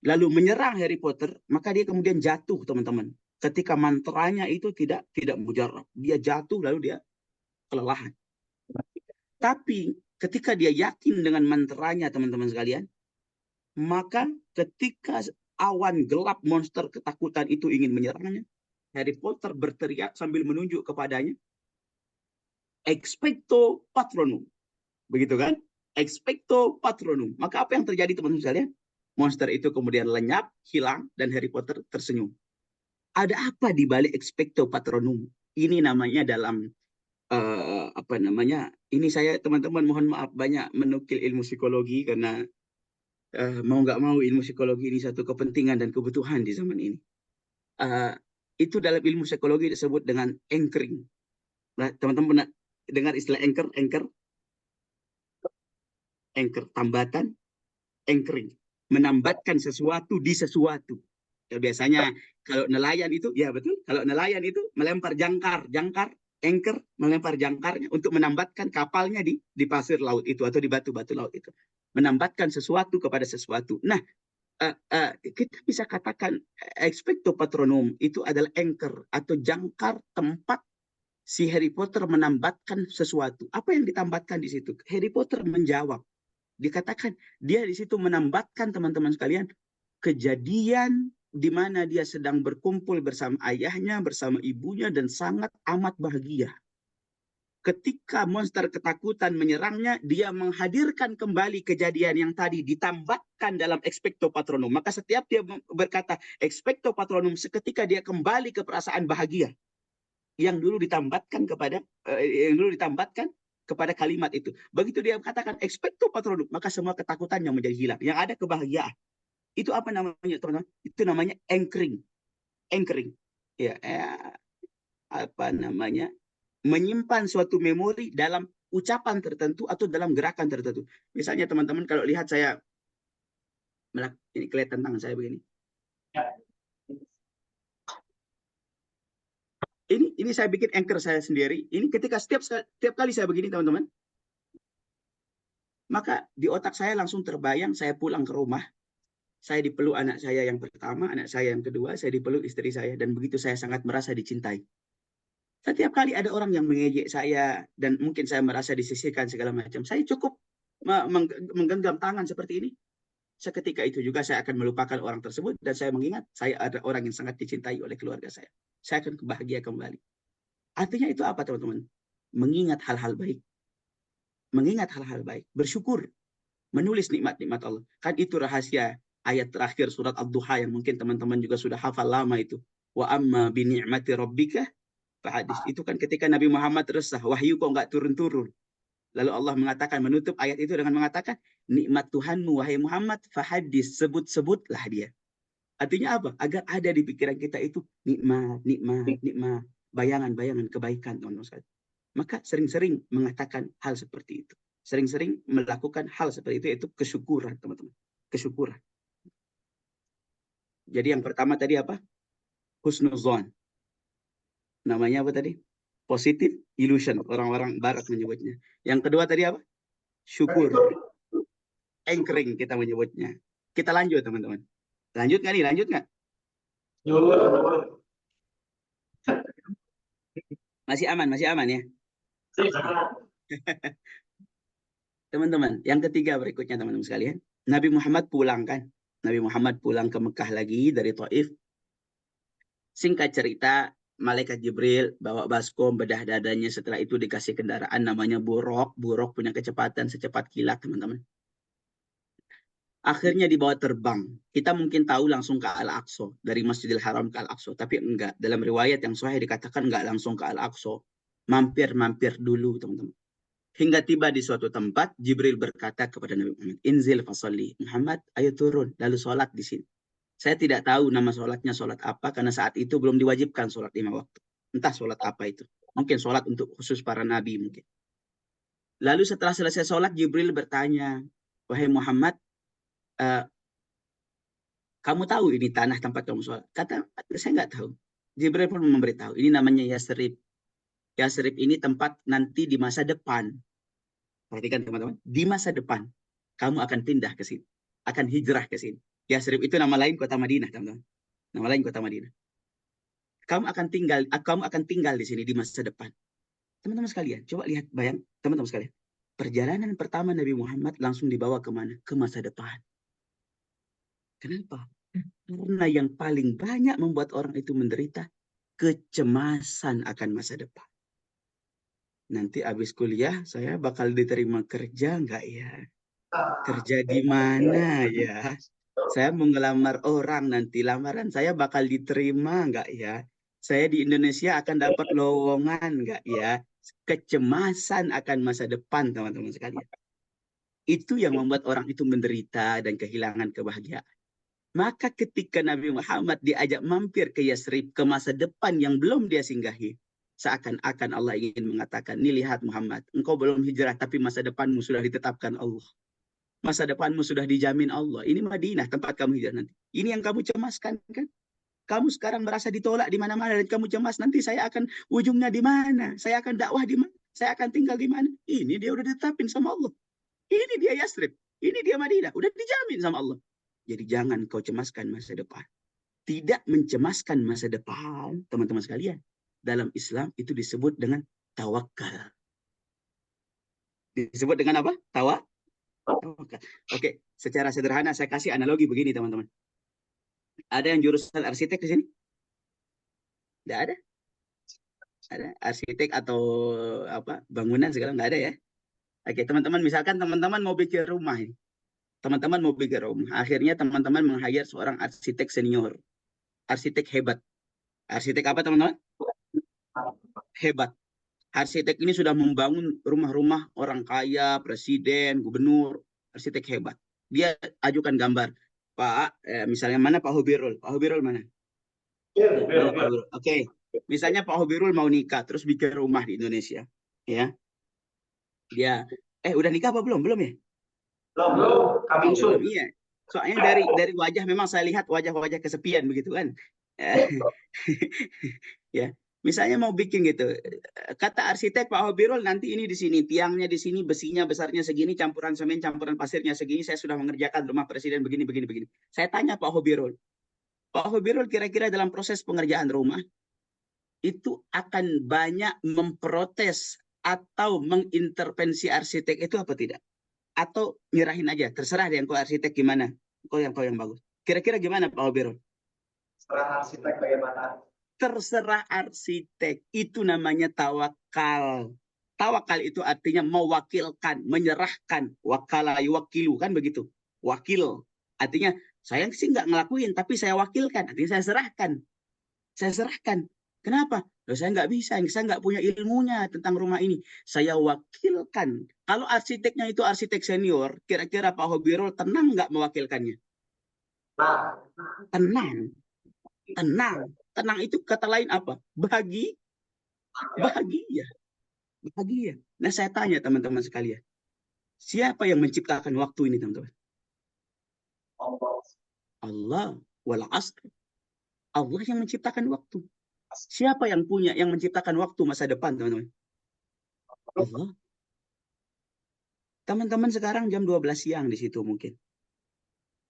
Lalu menyerang Harry Potter, maka dia kemudian jatuh, teman-teman. Ketika mantranya itu tidak mujarab, dia jatuh lalu dia kelelahan. Tapi ketika dia yakin dengan mantranya, teman-teman sekalian, maka ketika awan gelap monster ketakutan itu ingin menyerangnya, Harry Potter berteriak sambil menunjuk kepadanya, expecto patronum. Begitu kan? Expecto patronum. Maka apa yang terjadi, teman-teman sekalian? Monster itu kemudian lenyap, hilang, dan Harry Potter tersenyum. Ada apa di balik expecto patronum? Ini namanya dalam ini saya, teman-teman, mohon maaf banyak menukil ilmu psikologi karena mau nggak mau ilmu psikologi ini satu kepentingan dan kebutuhan di zaman ini. Itu dalam ilmu psikologi disebut dengan anchoring. Nah, teman-teman pernah dengar istilah anchor, tambatan, anchoring, menambatkan sesuatu di sesuatu. Ya, biasanya kalau nelayan itu, ya betul, kalau nelayan itu melempar jangkar, anchor, melempar jangkarnya untuk menambatkan kapalnya di pasir laut itu atau di batu-batu laut itu. Menambatkan sesuatu kepada sesuatu. Nah, kita bisa katakan expecto patronum itu adalah anchor atau jangkar tempat si Harry Potter menambatkan sesuatu. Apa yang ditambatkan di situ? Harry Potter menjawab. Dikatakan dia di situ menambatkan, teman-teman sekalian, kejadian di mana dia sedang berkumpul bersama ayahnya, bersama ibunya, dan sangat amat bahagia. ketika monster ketakutan menyerangnya, dia menghadirkan kembali kejadian yang tadi, ditambahkan dalam expecto patronum. Maka setiap dia berkata expecto patronum, seketika dia kembali ke perasaan bahagia yang dulu ditambahkan kepada kalimat itu. Begitu dia katakan expecto patronum, maka semua ketakutannya menjadi hilang. Yang ada kebahagiaan. Itu apa namanya, teman-teman? Itu namanya anchoring. Anchoring. Ya, apa namanya? Menyimpan suatu memori dalam ucapan tertentu atau dalam gerakan tertentu. Misalnya teman-teman kalau lihat saya, ini kelihatan tangan saya begini. Ini saya bikin anchor saya sendiri. Ini ketika setiap kali saya begini teman-teman, maka di otak saya langsung terbayang saya pulang ke rumah, saya dipeluk anak saya yang pertama, anak saya yang kedua, saya dipeluk istri saya, dan begitu saya sangat merasa dicintai. Setiap kali ada orang yang mengejek saya dan mungkin saya merasa disisihkan segala macam, saya cukup menggenggam tangan seperti ini. Seketika itu juga saya akan melupakan orang tersebut dan saya mengingat saya ada orang yang sangat dicintai oleh keluarga saya. Saya akan bahagia kembali. Artinya itu apa teman-teman? Mengingat hal-hal baik. Mengingat hal-hal baik. Bersyukur. Menulis nikmat-nikmat Allah. Kan itu rahasia ayat terakhir surat Ad-Duha yang mungkin teman-teman juga sudah hafal lama itu. Wa amma bi ni'mati rabbika hadis. Itu kan ketika Nabi Muhammad resah, wahyu kok nggak turun-turun. Lalu Allah mengatakan, menutup ayat itu dengan mengatakan, nikmat Tuhanmu, wahai Muhammad, fahadis, sebut-sebutlah dia. Artinya apa? Agar ada di pikiran kita itu nikmat, nikmat, nikmat, bayangan-bayangan kebaikan, teman-teman sekalian. Maka sering-sering mengatakan hal seperti itu. Sering-sering melakukan hal seperti itu, yaitu kesyukuran, teman-teman. Kesyukuran. Jadi yang pertama tadi apa? Husnuzon. Namanya apa tadi? Positive illusion. Orang-orang barat menyebutnya. Yang kedua tadi apa? Syukur. Anchoring kita menyebutnya. Kita lanjut teman-teman. Lanjut nggak nih? Lanjut nggak? Masih aman ya. Teman-teman, yang ketiga berikutnya teman-teman sekalian. Nabi Muhammad pulang kan? Nabi Muhammad pulang ke Mekah lagi dari Taif. Singkat cerita, Malaikat Jibril bawa baskom, bedah dadanya, setelah itu dikasih kendaraan namanya Buraq. Buraq punya kecepatan secepat kilat, teman-teman. Akhirnya dibawa terbang. Kita mungkin tahu langsung ke Al-Aqsa, dari Masjidil Haram ke Al-Aqsa, tapi enggak. Dalam riwayat yang sahih dikatakan enggak langsung ke Al-Aqsa. Mampir-mampir dulu, teman-teman. Hingga tiba di suatu tempat, Jibril berkata kepada Nabi Muhammad, Inzil fasalli. Muhammad, ayo turun, lalu sholat di sini. Saya tidak tahu nama sholatnya sholat apa, karena saat itu belum diwajibkan sholat 5 waktu. Entah sholat apa itu. Mungkin sholat untuk khusus para nabi mungkin. Lalu setelah selesai sholat, Jibril bertanya, wahai Muhammad, kamu tahu ini tanah tempat kamu sholat? Kata, saya nggak tahu. Jibril pun memberitahu, ini namanya Yasrib. Yasrib ini tempat nanti di masa depan. Perhatikan teman-teman, di masa depan kamu akan pindah ke sini, akan hijrah ke sini. Yasrib itu nama lain kota Madinah, teman-teman. Nama lain kota Madinah. Kamu akan tinggal di sini di masa depan. Teman-teman sekalian, coba lihat bayang, teman-teman sekalian. Perjalanan pertama Nabi Muhammad langsung dibawa kemana? Ke masa depan. Kenapa? Karena yang paling banyak membuat orang itu menderita, kecemasan akan masa depan. Nanti habis kuliah, saya bakal diterima kerja nggak ya? Kerja di mana ya? Saya mau ngelamar orang, nanti lamaran saya bakal diterima nggak ya? Saya di Indonesia akan dapat lowongan nggak ya? Kecemasan akan masa depan, teman-teman sekalian. Itu yang membuat orang itu menderita dan kehilangan kebahagiaan. Maka ketika Nabi Muhammad diajak mampir ke Yasrib, ke masa depan yang belum dia singgahi, seakan-akan Allah ingin mengatakan, nih lihat Muhammad, engkau belum hijrah, tapi masa depanmu sudah ditetapkan Allah. Masa depanmu sudah dijamin Allah. Ini Madinah, tempat kamu hijrah nanti. Ini yang kamu cemaskan kan? Kamu sekarang merasa ditolak di mana-mana dan kamu cemas, nanti saya akan ujungnya di mana? Saya akan dakwah di mana? Saya akan tinggal di mana? Ini dia udah ditetapin sama Allah. Ini dia Yasrib. Ini dia Madinah. Udah dijamin sama Allah. Jadi jangan kau cemaskan masa depan. Tidak mencemaskan masa depan, teman-teman sekalian. Dalam Islam itu disebut dengan tawakal. Disebut dengan apa? Tawakal. Oke, secara sederhana saya kasih analogi begini, teman-teman. Ada yang jurusan arsitek di sini? Tidak ada? Ada arsitek atau apa bangunan segala nggak ada ya? Oke, teman-teman, misalkan teman-teman mau bikin rumah ini. Teman-teman mau bikin rumah. Akhirnya teman-teman meng-hire seorang arsitek senior. Arsitek hebat. Arsitek apa, teman-teman? Hebat. Arsitek ini sudah membangun rumah-rumah orang kaya, presiden, gubernur. Arsitek hebat. Dia ajukan gambar. Pak, misalnya mana Pak Hobirul? Pak Hobirul mana? Mana Pak Hobirul? Oke. Misalnya Pak Hobirul mau nikah, terus bikin rumah di Indonesia. Ya, dia, udah nikah apa belum? Belum ya? Belum, kami Belum, iya. Soalnya dari wajah memang saya lihat wajah-wajah kesepian begitu kan. Ya, misalnya mau bikin gitu. Kata arsitek Pak Hobirul nanti ini di sini, tiangnya di sini, besinya besarnya segini, campuran semen, campuran pasirnya segini, saya sudah mengerjakan rumah presiden begini begini begini. Saya tanya Pak Hobirul. Pak Hobirul kira-kira dalam proses pengerjaan rumah itu akan banyak memprotes atau mengintervensi arsitek itu apa tidak? Atau nyerahin aja, terserah deh kau arsitek gimana, kau yang bagus. Kira-kira gimana Pak Hobirul? serah arsitek bagaimana? Terserah arsitek, itu namanya tawakal. Tawakal itu artinya mewakilkan, menyerahkan. Wakala yuwakilu, kan begitu. Wakil. Artinya, saya sih nggak ngelakuin, tapi saya wakilkan. Artinya saya serahkan. Saya serahkan. Kenapa? Loh, saya nggak bisa, saya nggak punya ilmunya tentang rumah ini. Saya wakilkan. Kalau arsiteknya itu arsitek senior, kira-kira Pak Hobirul tenang nggak mewakilkannya? Nah, Tenang. Tenang. Tenang itu kata lain apa? Bahagia. Bahagia. Bahagia. Nah, saya tanya teman-teman sekalian. Siapa yang menciptakan waktu ini, teman-teman? Allah. Wal asr. Allah yang menciptakan waktu. Siapa yang menciptakan waktu masa depan, teman-teman? Allah. Teman-teman sekarang jam 12 siang di situ mungkin.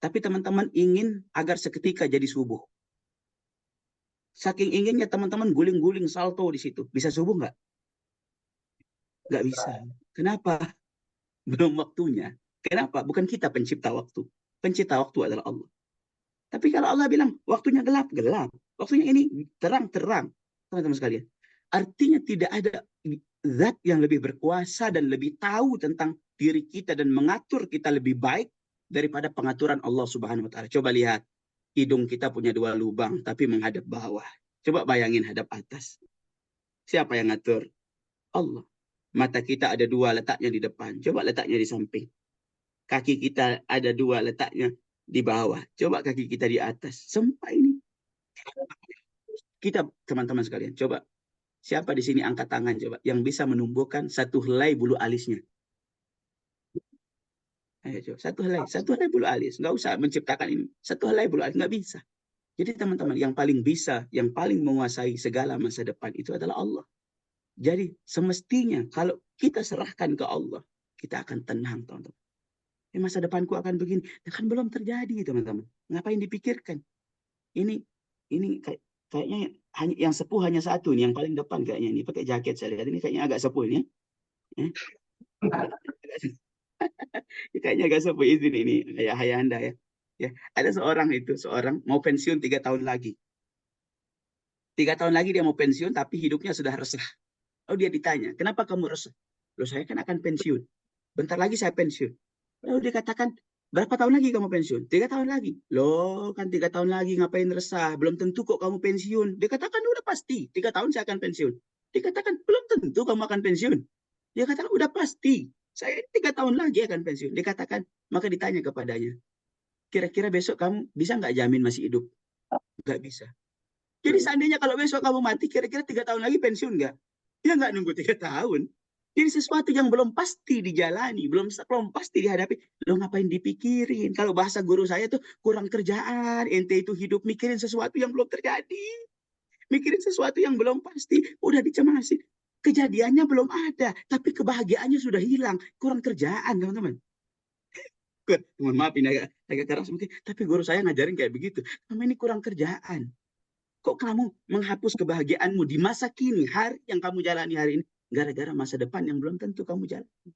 Tapi teman-teman ingin agar seketika jadi subuh. Saking inginnya teman-teman guling-guling salto di situ. Bisa subuh nggak? Nggak bisa. Kenapa? Belum waktunya. Kenapa? Bukan kita pencipta waktu. Pencipta waktu adalah Allah. Tapi kalau Allah bilang waktunya gelap, gelap. Waktunya ini terang, terang. Teman-teman sekalian. Artinya tidak ada zat yang lebih berkuasa dan lebih tahu tentang diri kita dan mengatur kita lebih baik daripada pengaturan Allah Subhanahu wa taala. Coba lihat. Hidung kita punya 2 lubang tapi menghadap bawah. Coba bayangin hadap atas. Siapa yang ngatur? Allah. Mata kita ada 2 letaknya di depan. Coba letaknya di samping. Kaki kita ada 2 letaknya di bawah. Coba kaki kita di atas. Semua ini. Kita, teman-teman sekalian, coba. Siapa di sini angkat tangan coba. Yang bisa menumbuhkan 1 helai bulu alisnya. Ayo coba. 1 helai bulu alis. Nggak usah menciptakan ini. 1 helai bulu alis. Nggak bisa. Jadi teman-teman, yang paling bisa, yang paling menguasai segala masa depan itu adalah Allah. Jadi semestinya kalau kita serahkan ke Allah, kita akan tenang, teman-teman. Masa depanku akan begini. Kan belum terjadi, teman-teman. Ngapain dipikirkan? Ini kayaknya hanya yang sepuh hanya satu nih, yang paling depan kayaknya ini pakai jaket saya lihat ini kayaknya agak sepuh ini. Kayaknya agak sepuh izin ini ayah Anda ya. Ya, ada seorang mau pensiun 3 tahun lagi. 3 tahun lagi dia mau pensiun tapi hidupnya sudah resah. Oh, dia ditanya, kenapa kamu resah? Loh, saya kan akan pensiun. Bentar lagi saya pensiun. Lalu dia katakan, berapa tahun lagi kamu pensiun? 3 tahun lagi. Loh, kan 3 tahun lagi ngapain resah? Belum tentu kok kamu pensiun. Dia katakan, udah pasti. 3 tahun saya akan pensiun. Dia katakan, belum tentu kamu akan pensiun. Dia katakan, udah pasti. Saya 3 tahun lagi akan pensiun. Dia katakan, maka ditanya kepadanya, kira-kira besok kamu bisa nggak jamin masih hidup? Nggak bisa. Jadi seandainya kalau besok kamu mati, kira-kira 3 tahun lagi pensiun nggak? Ya nggak nunggu 3 tahun. Jadi sesuatu yang belum pasti dijalani, belum pasti dihadapi, lo ngapain dipikirin? Kalau bahasa guru saya tuh kurang kerjaan, ente itu hidup mikirin sesuatu yang belum terjadi. Mikirin sesuatu yang belum pasti, udah dicemasin. Kejadiannya belum ada, tapi kebahagiaannya sudah hilang. Kurang kerjaan, teman-teman. Mohon maaf ini agak keras mungkin, tapi guru saya ngajarin kayak begitu. Kamu ini kurang kerjaan. Kok kamu menghapus kebahagiaanmu di masa kini, hari yang kamu jalani hari ini, gara-gara masa depan yang belum tentu kamu jalani?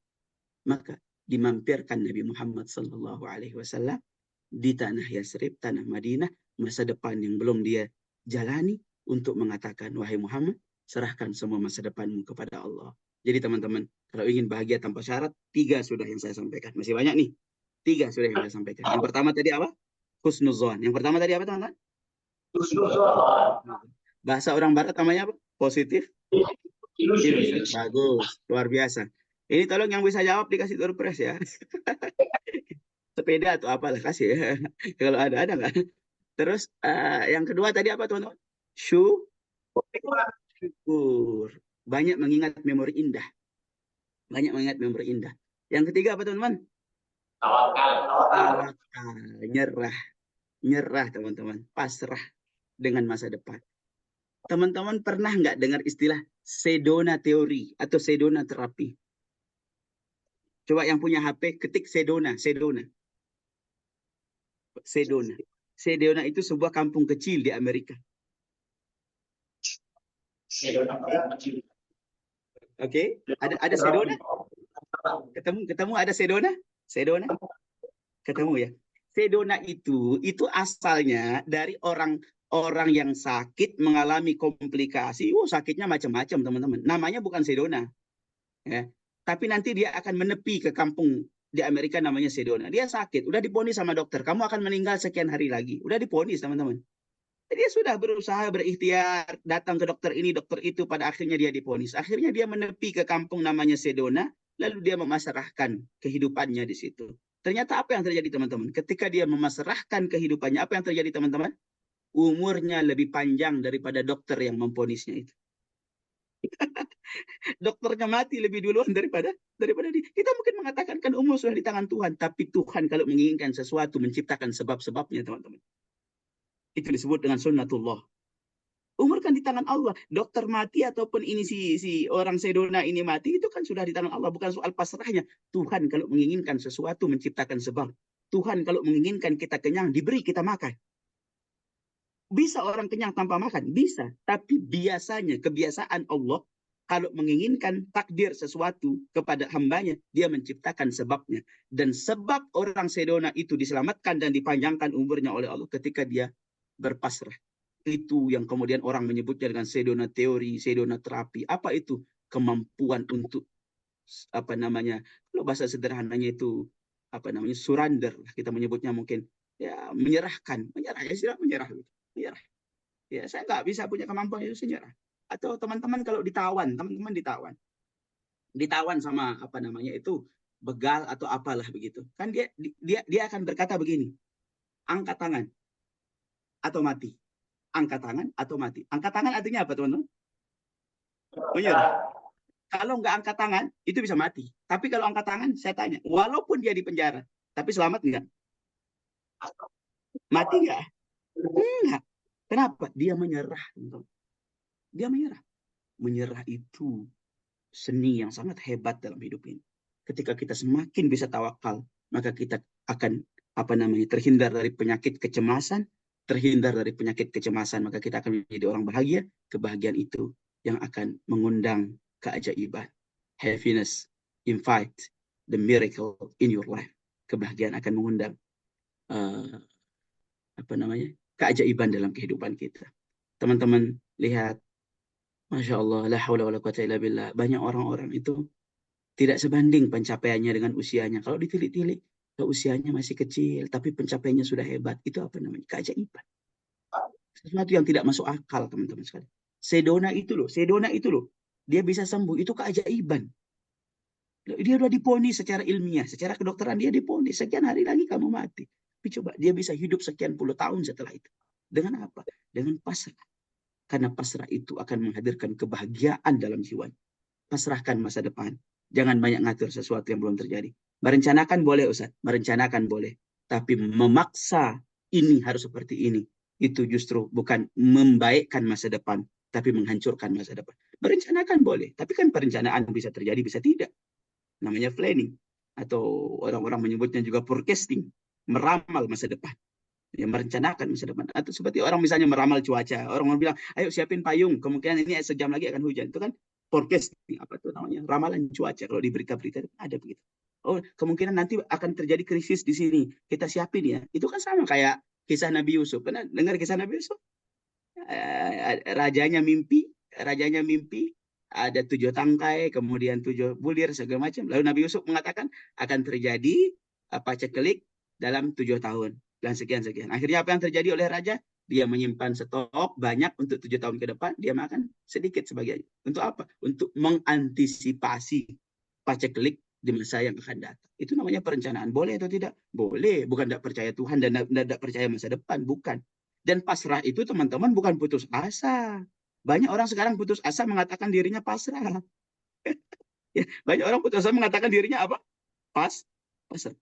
Maka dimampirkan Nabi Muhammad SAW di tanah Yasrib, tanah Madinah, masa depan yang belum dia jalani untuk mengatakan, wahai Muhammad, serahkan semua masa depanmu kepada Allah. Jadi teman-teman, kalau ingin bahagia tanpa syarat, 3 sudah yang saya sampaikan. Masih banyak nih. 3 sudah yang saya sampaikan. Yang pertama tadi apa? Husnuzon. Yang pertama tadi apa teman-teman? Bahasa orang barat namanya apa? Positif illusion. Bagus, luar biasa. Ini tolong yang bisa jawab dikasih door prize ya. Sepeda atau apalah kasih ya. Kalau ada nggak? Terus yang kedua tadi apa teman-teman? Syukur. Banyak mengingat memori indah. Banyak mengingat memori indah. Yang ketiga apa teman-teman? Tawakal. Nyerah. Nyerah teman-teman. Pasrah dengan masa depan. Teman-teman pernah nggak dengar istilah Sedona teori atau Sedona terapi? Coba yang punya HP ketik Sedona. Sedona. Sedona. Sedona itu sebuah kampung kecil di Amerika. Oke, ada Sedona? Ketemu ada Sedona? Sedona? Ketemu ya. Sedona itu asalnya dari orang yang sakit mengalami komplikasi. Sakitnya macam-macam teman-teman. Namanya bukan Sedona. Ya. Tapi nanti dia akan menepi ke kampung di Amerika namanya Sedona. Dia sakit, udah diponis sama dokter. Kamu akan meninggal sekian hari lagi. Udah diponis teman-teman. Dia sudah berusaha berikhtiar, datang ke dokter ini, dokter itu, pada akhirnya dia diponis. Akhirnya dia menepi ke kampung namanya Sedona, lalu dia memasrahkan kehidupannya di situ. Ternyata apa yang terjadi teman-teman? Ketika dia memasrahkan kehidupannya, apa yang terjadi teman-teman? Umurnya lebih panjang daripada dokter yang memponisnya itu. Dokternya mati lebih duluan daripada dia. Kita mungkin mengatakan kan umur sudah di tangan Tuhan, tapi Tuhan kalau menginginkan sesuatu menciptakan sebab-sebabnya teman-teman. Itu disebut dengan sunnatullah. Umur kan di tangan Allah. Dokter mati ataupun ini si orang Sedona ini mati, itu kan sudah di tangan Allah. Bukan soal pasrahnya. Tuhan kalau menginginkan sesuatu menciptakan sebab. Tuhan kalau menginginkan kita kenyang, diberi kita makan. Bisa orang kenyang tanpa makan? Bisa. Tapi biasanya, kebiasaan Allah, kalau menginginkan takdir sesuatu kepada hambanya, dia menciptakan sebabnya. Dan sebab orang Sedona itu diselamatkan dan dipanjangkan umurnya oleh Allah ketika dia berpasrah. Itu yang kemudian orang menyebutnya dengan Sedona teori, Sedona terapi. Apa itu? Kemampuan untuk kalau bahasa sederhananya itu surrender, kita menyebutnya mungkin ya menyerah ya. Saya nggak bisa punya kemampuan itu, menyerah. Atau teman-teman kalau ditawan sama itu begal atau apalah begitu kan, dia akan berkata begini, angkat tangan atau mati. Angkat tangan atau mati. Angkat tangan artinya apa teman-teman? Menyerah. Kalau nggak angkat tangan, itu bisa mati. Tapi kalau angkat tangan, saya tanya, walaupun dia di penjara, tapi selamat nggak? Mati nggak? Enggak. Kenapa? Dia menyerah. Dia menyerah. Menyerah itu seni yang sangat hebat dalam hidup ini. Ketika kita semakin bisa tawakal, maka kita akan terhindar dari penyakit kecemasan, maka kita akan menjadi orang bahagia. Kebahagiaan itu yang akan mengundang keajaiban. Happiness invite the miracle in your life. Kebahagiaan akan mengundang keajaiban dalam kehidupan kita. Teman-teman lihat, Masya Allah, la haula wa la quwata illa billah. Banyak orang-orang itu tidak sebanding pencapaiannya dengan usianya. Kalau ditilik-tilik, usianya masih kecil, tapi pencapaiannya sudah hebat. Itu keajaiban. Sesuatu yang tidak masuk akal, teman-teman sekalian. Sedona itu loh. Dia bisa sembuh, itu keajaiban. Dia sudah diponis secara ilmiah, secara kedokteran dia diponis. Sekian hari lagi kamu mati. Tapi coba, dia bisa hidup sekian puluh tahun setelah itu. Dengan apa? Dengan pasrah. Karena pasrah itu akan menghadirkan kebahagiaan dalam jiwa. Pasrahkan masa depan. Jangan banyak ngatur sesuatu yang belum terjadi. Merencanakan boleh, Ustaz. Merencanakan boleh. Tapi memaksa ini harus seperti ini. Itu justru bukan membaikkan masa depan, tapi menghancurkan masa depan. Merencanakan boleh. Tapi kan perencanaan bisa terjadi, bisa tidak. Namanya planning. Atau orang-orang menyebutnya juga forecasting. Meramal masa depan. Ya, merencanakan masa depan. Atau seperti orang misalnya meramal cuaca. Orang bilang, ayo siapin payung. Kemungkinan ini sejam lagi akan hujan. Itu kan forecasting. Apa itu namanya? Ramalan cuaca. Kalau di berita-berita ada begitu. Oh, kemungkinan nanti akan terjadi krisis di sini. Kita siapin ya. Itu kan sama kayak kisah Nabi Yusuf. Pernah dengar kisah Nabi Yusuf? Rajanya mimpi, rajanya mimpi ada 7 tangkai, kemudian 7 bulir segala macam. Lalu Nabi Yusuf mengatakan akan terjadi paceklik dalam 7 tahun dan sekian-sekian. Akhirnya apa yang terjadi oleh raja? Dia menyimpan stok banyak untuk 7 tahun ke depan, dia makan sedikit sebagian. Untuk apa? Untuk mengantisipasi paceklik di masa yang akan datang. Itu namanya perencanaan. Boleh atau tidak? Boleh. Bukan tidak percaya Tuhan dan tidak percaya masa depan. Bukan. Dan pasrah itu teman-teman bukan putus asa. Banyak orang sekarang putus asa mengatakan dirinya pasrah. Ya, banyak orang putus asa mengatakan dirinya apa? Pasrah.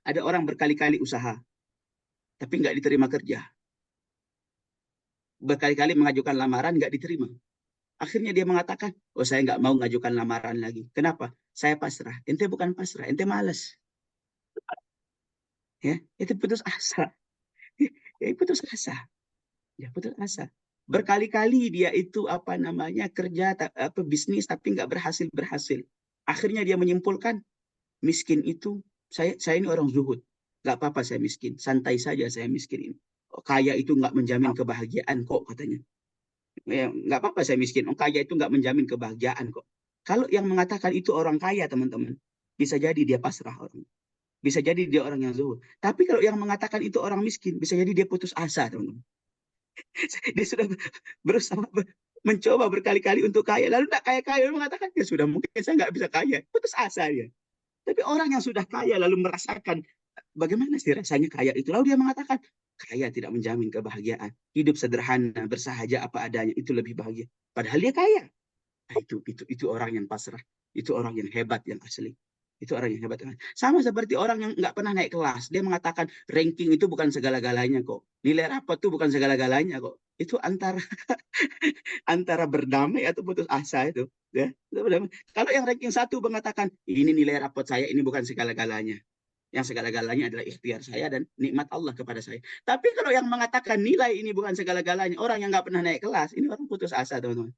Ada orang berkali-kali usaha, tapi nggak diterima kerja. Berkali-kali mengajukan lamaran, nggak diterima. Akhirnya dia mengatakan, oh saya nggak mau mengajukan lamaran lagi. Kenapa? Saya pasrah. Ente bukan pasrah, ente malas. Ya, itu putus asa. Ya, putus asa. Ya, putus asa. Berkali-kali dia itu apa namanya kerja apa bisnis tapi nggak berhasil. Akhirnya dia menyimpulkan miskin itu saya ini orang zuhud. Nggak apa-apa saya miskin, santai saja saya miskin ini. Kaya itu nggak menjamin kebahagiaan kok katanya. Ya, nggak apa-apa saya miskin. Kaya itu nggak menjamin kebahagiaan kok. Kalau yang mengatakan itu orang kaya teman-teman, bisa jadi dia pasrah orang. Bisa jadi dia orang yang zuhud. Tapi kalau yang mengatakan itu orang miskin, bisa jadi dia putus asa teman-teman. Dia sudah berusaha mencoba berkali-kali untuk kaya. Lalu tidak kaya-kaya, mengatakan, ya sudah mungkin saya nggak bisa kaya. Putus asa dia. Tapi orang yang sudah kaya lalu merasakan bagaimana sih rasanya kaya itu. Lalu dia mengatakan, kaya tidak menjamin kebahagiaan. Hidup sederhana, bersahaja apa adanya, itu lebih bahagia. Padahal dia kaya. Nah, itu orang yang pasrah. Itu orang yang hebat, yang asli. Itu orang yang hebat. Sama seperti orang yang nggak pernah naik kelas. Dia mengatakan ranking itu bukan segala-galanya kok. Nilai rapot itu bukan segala-galanya kok. Itu antara antara berdamai atau putus asa itu. Ya. Kalau yang ranking 1 mengatakan ini nilai rapot saya, ini bukan segala-galanya. Yang segala-galanya adalah ikhtiar saya dan nikmat Allah kepada saya. Tapi kalau yang mengatakan nilai ini bukan segala-galanya, orang yang nggak pernah naik kelas, ini orang putus asa teman-teman.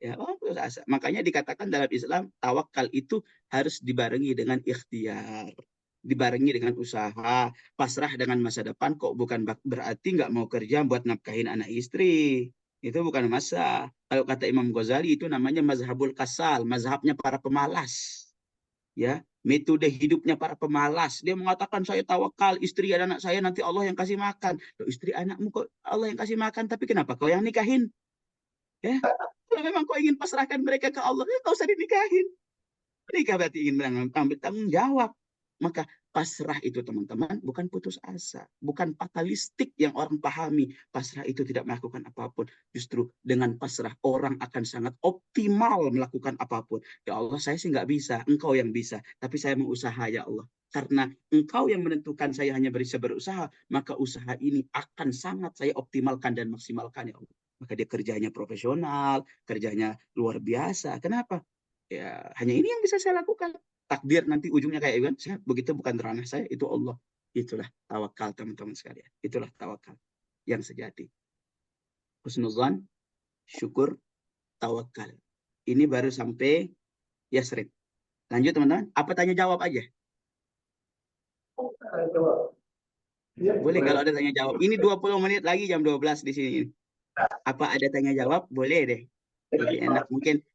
Ya, orang putus asa. Makanya dikatakan dalam Islam, tawakal itu harus dibarengi dengan ikhtiar. Dibarengi dengan usaha. Pasrah dengan masa depan kok bukan berarti nggak mau kerja buat nafkahin anak istri. Itu bukan masa. Kalau kata Imam Ghazali itu namanya mazhabul kasal. Mazhabnya para pemalas. Ya, metode hidupnya para pemalas. Dia mengatakan saya tawakal, istri dan anak saya nanti Allah yang kasih makan. Loh, istri anakmu kok Allah yang kasih makan, tapi kenapa kau yang nikahin? Ya, kalau memang kau ingin pasrahkan mereka ke Allah, ya kau usah dinikahin. Nikah berarti ingin mengambil tanggung jawab. Maka pasrah itu teman-teman bukan putus asa, bukan fatalistik yang orang pahami. Pasrah itu tidak melakukan apapun. Justru dengan pasrah orang akan sangat optimal melakukan apapun. Ya Allah, saya sih nggak bisa, engkau yang bisa. Tapi saya mau usaha ya Allah. Karena engkau yang menentukan saya hanya bisa berusaha, maka usaha ini akan sangat saya optimalkan dan maksimalkan ya Allah. Maka dia kerjanya profesional, kerjanya luar biasa. Kenapa? Ya, hanya ini yang bisa saya lakukan. Takdir nanti ujungnya kayak Iwan, saya begitu bukan ranah saya, itu Allah. Itulah tawakal teman-teman sekalian. Itulah tawakal yang sejati. Husnuzan, syukur, tawakal. Ini baru sampai Yasrib. Lanjut teman-teman, apa tanya jawab aja? Boleh kalau ada tanya jawab. Ini 20 menit lagi jam 12 di sini. Apa ada tanya jawab? Boleh deh. Lebih enak. Mungkin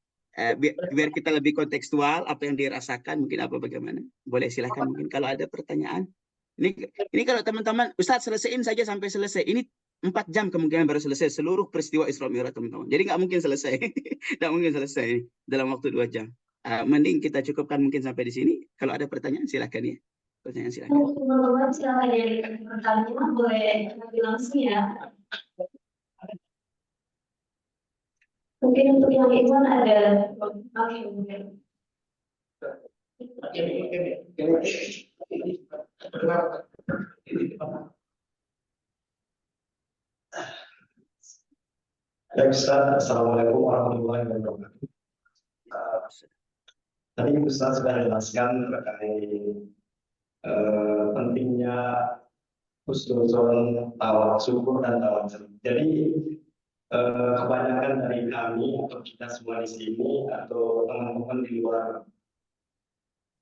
biar kita lebih kontekstual apa yang dirasakan mungkin apa bagaimana. Boleh silahkan mungkin kalau ada pertanyaan. Ini kalau teman-teman Ustadz selesaiin saja sampai selesai. Ini 4 jam kemungkinan baru selesai seluruh peristiwa Isra Mi'raj teman-teman. Jadi nggak mungkin selesai. Nggak mungkin selesai dalam waktu 2 jam. Mending kita cukupkan mungkin sampai di sini. Kalau ada pertanyaan silakan ya. Pertanyaan silakan. Teman-teman silakan dari pertanyaan boleh nanti langsung ya. Mungkin untuk yang Iwan ada oke mungkin. Baik, Ustaz. Assalamualaikum warahmatullahi wabarakatuh. Tadi Ustaz sudah jelaskan terkait pentingnya husnuzon, syukur dan tawakkul. Jadi kebanyakan dari kami atau kita semua di sini atau teman-teman di luar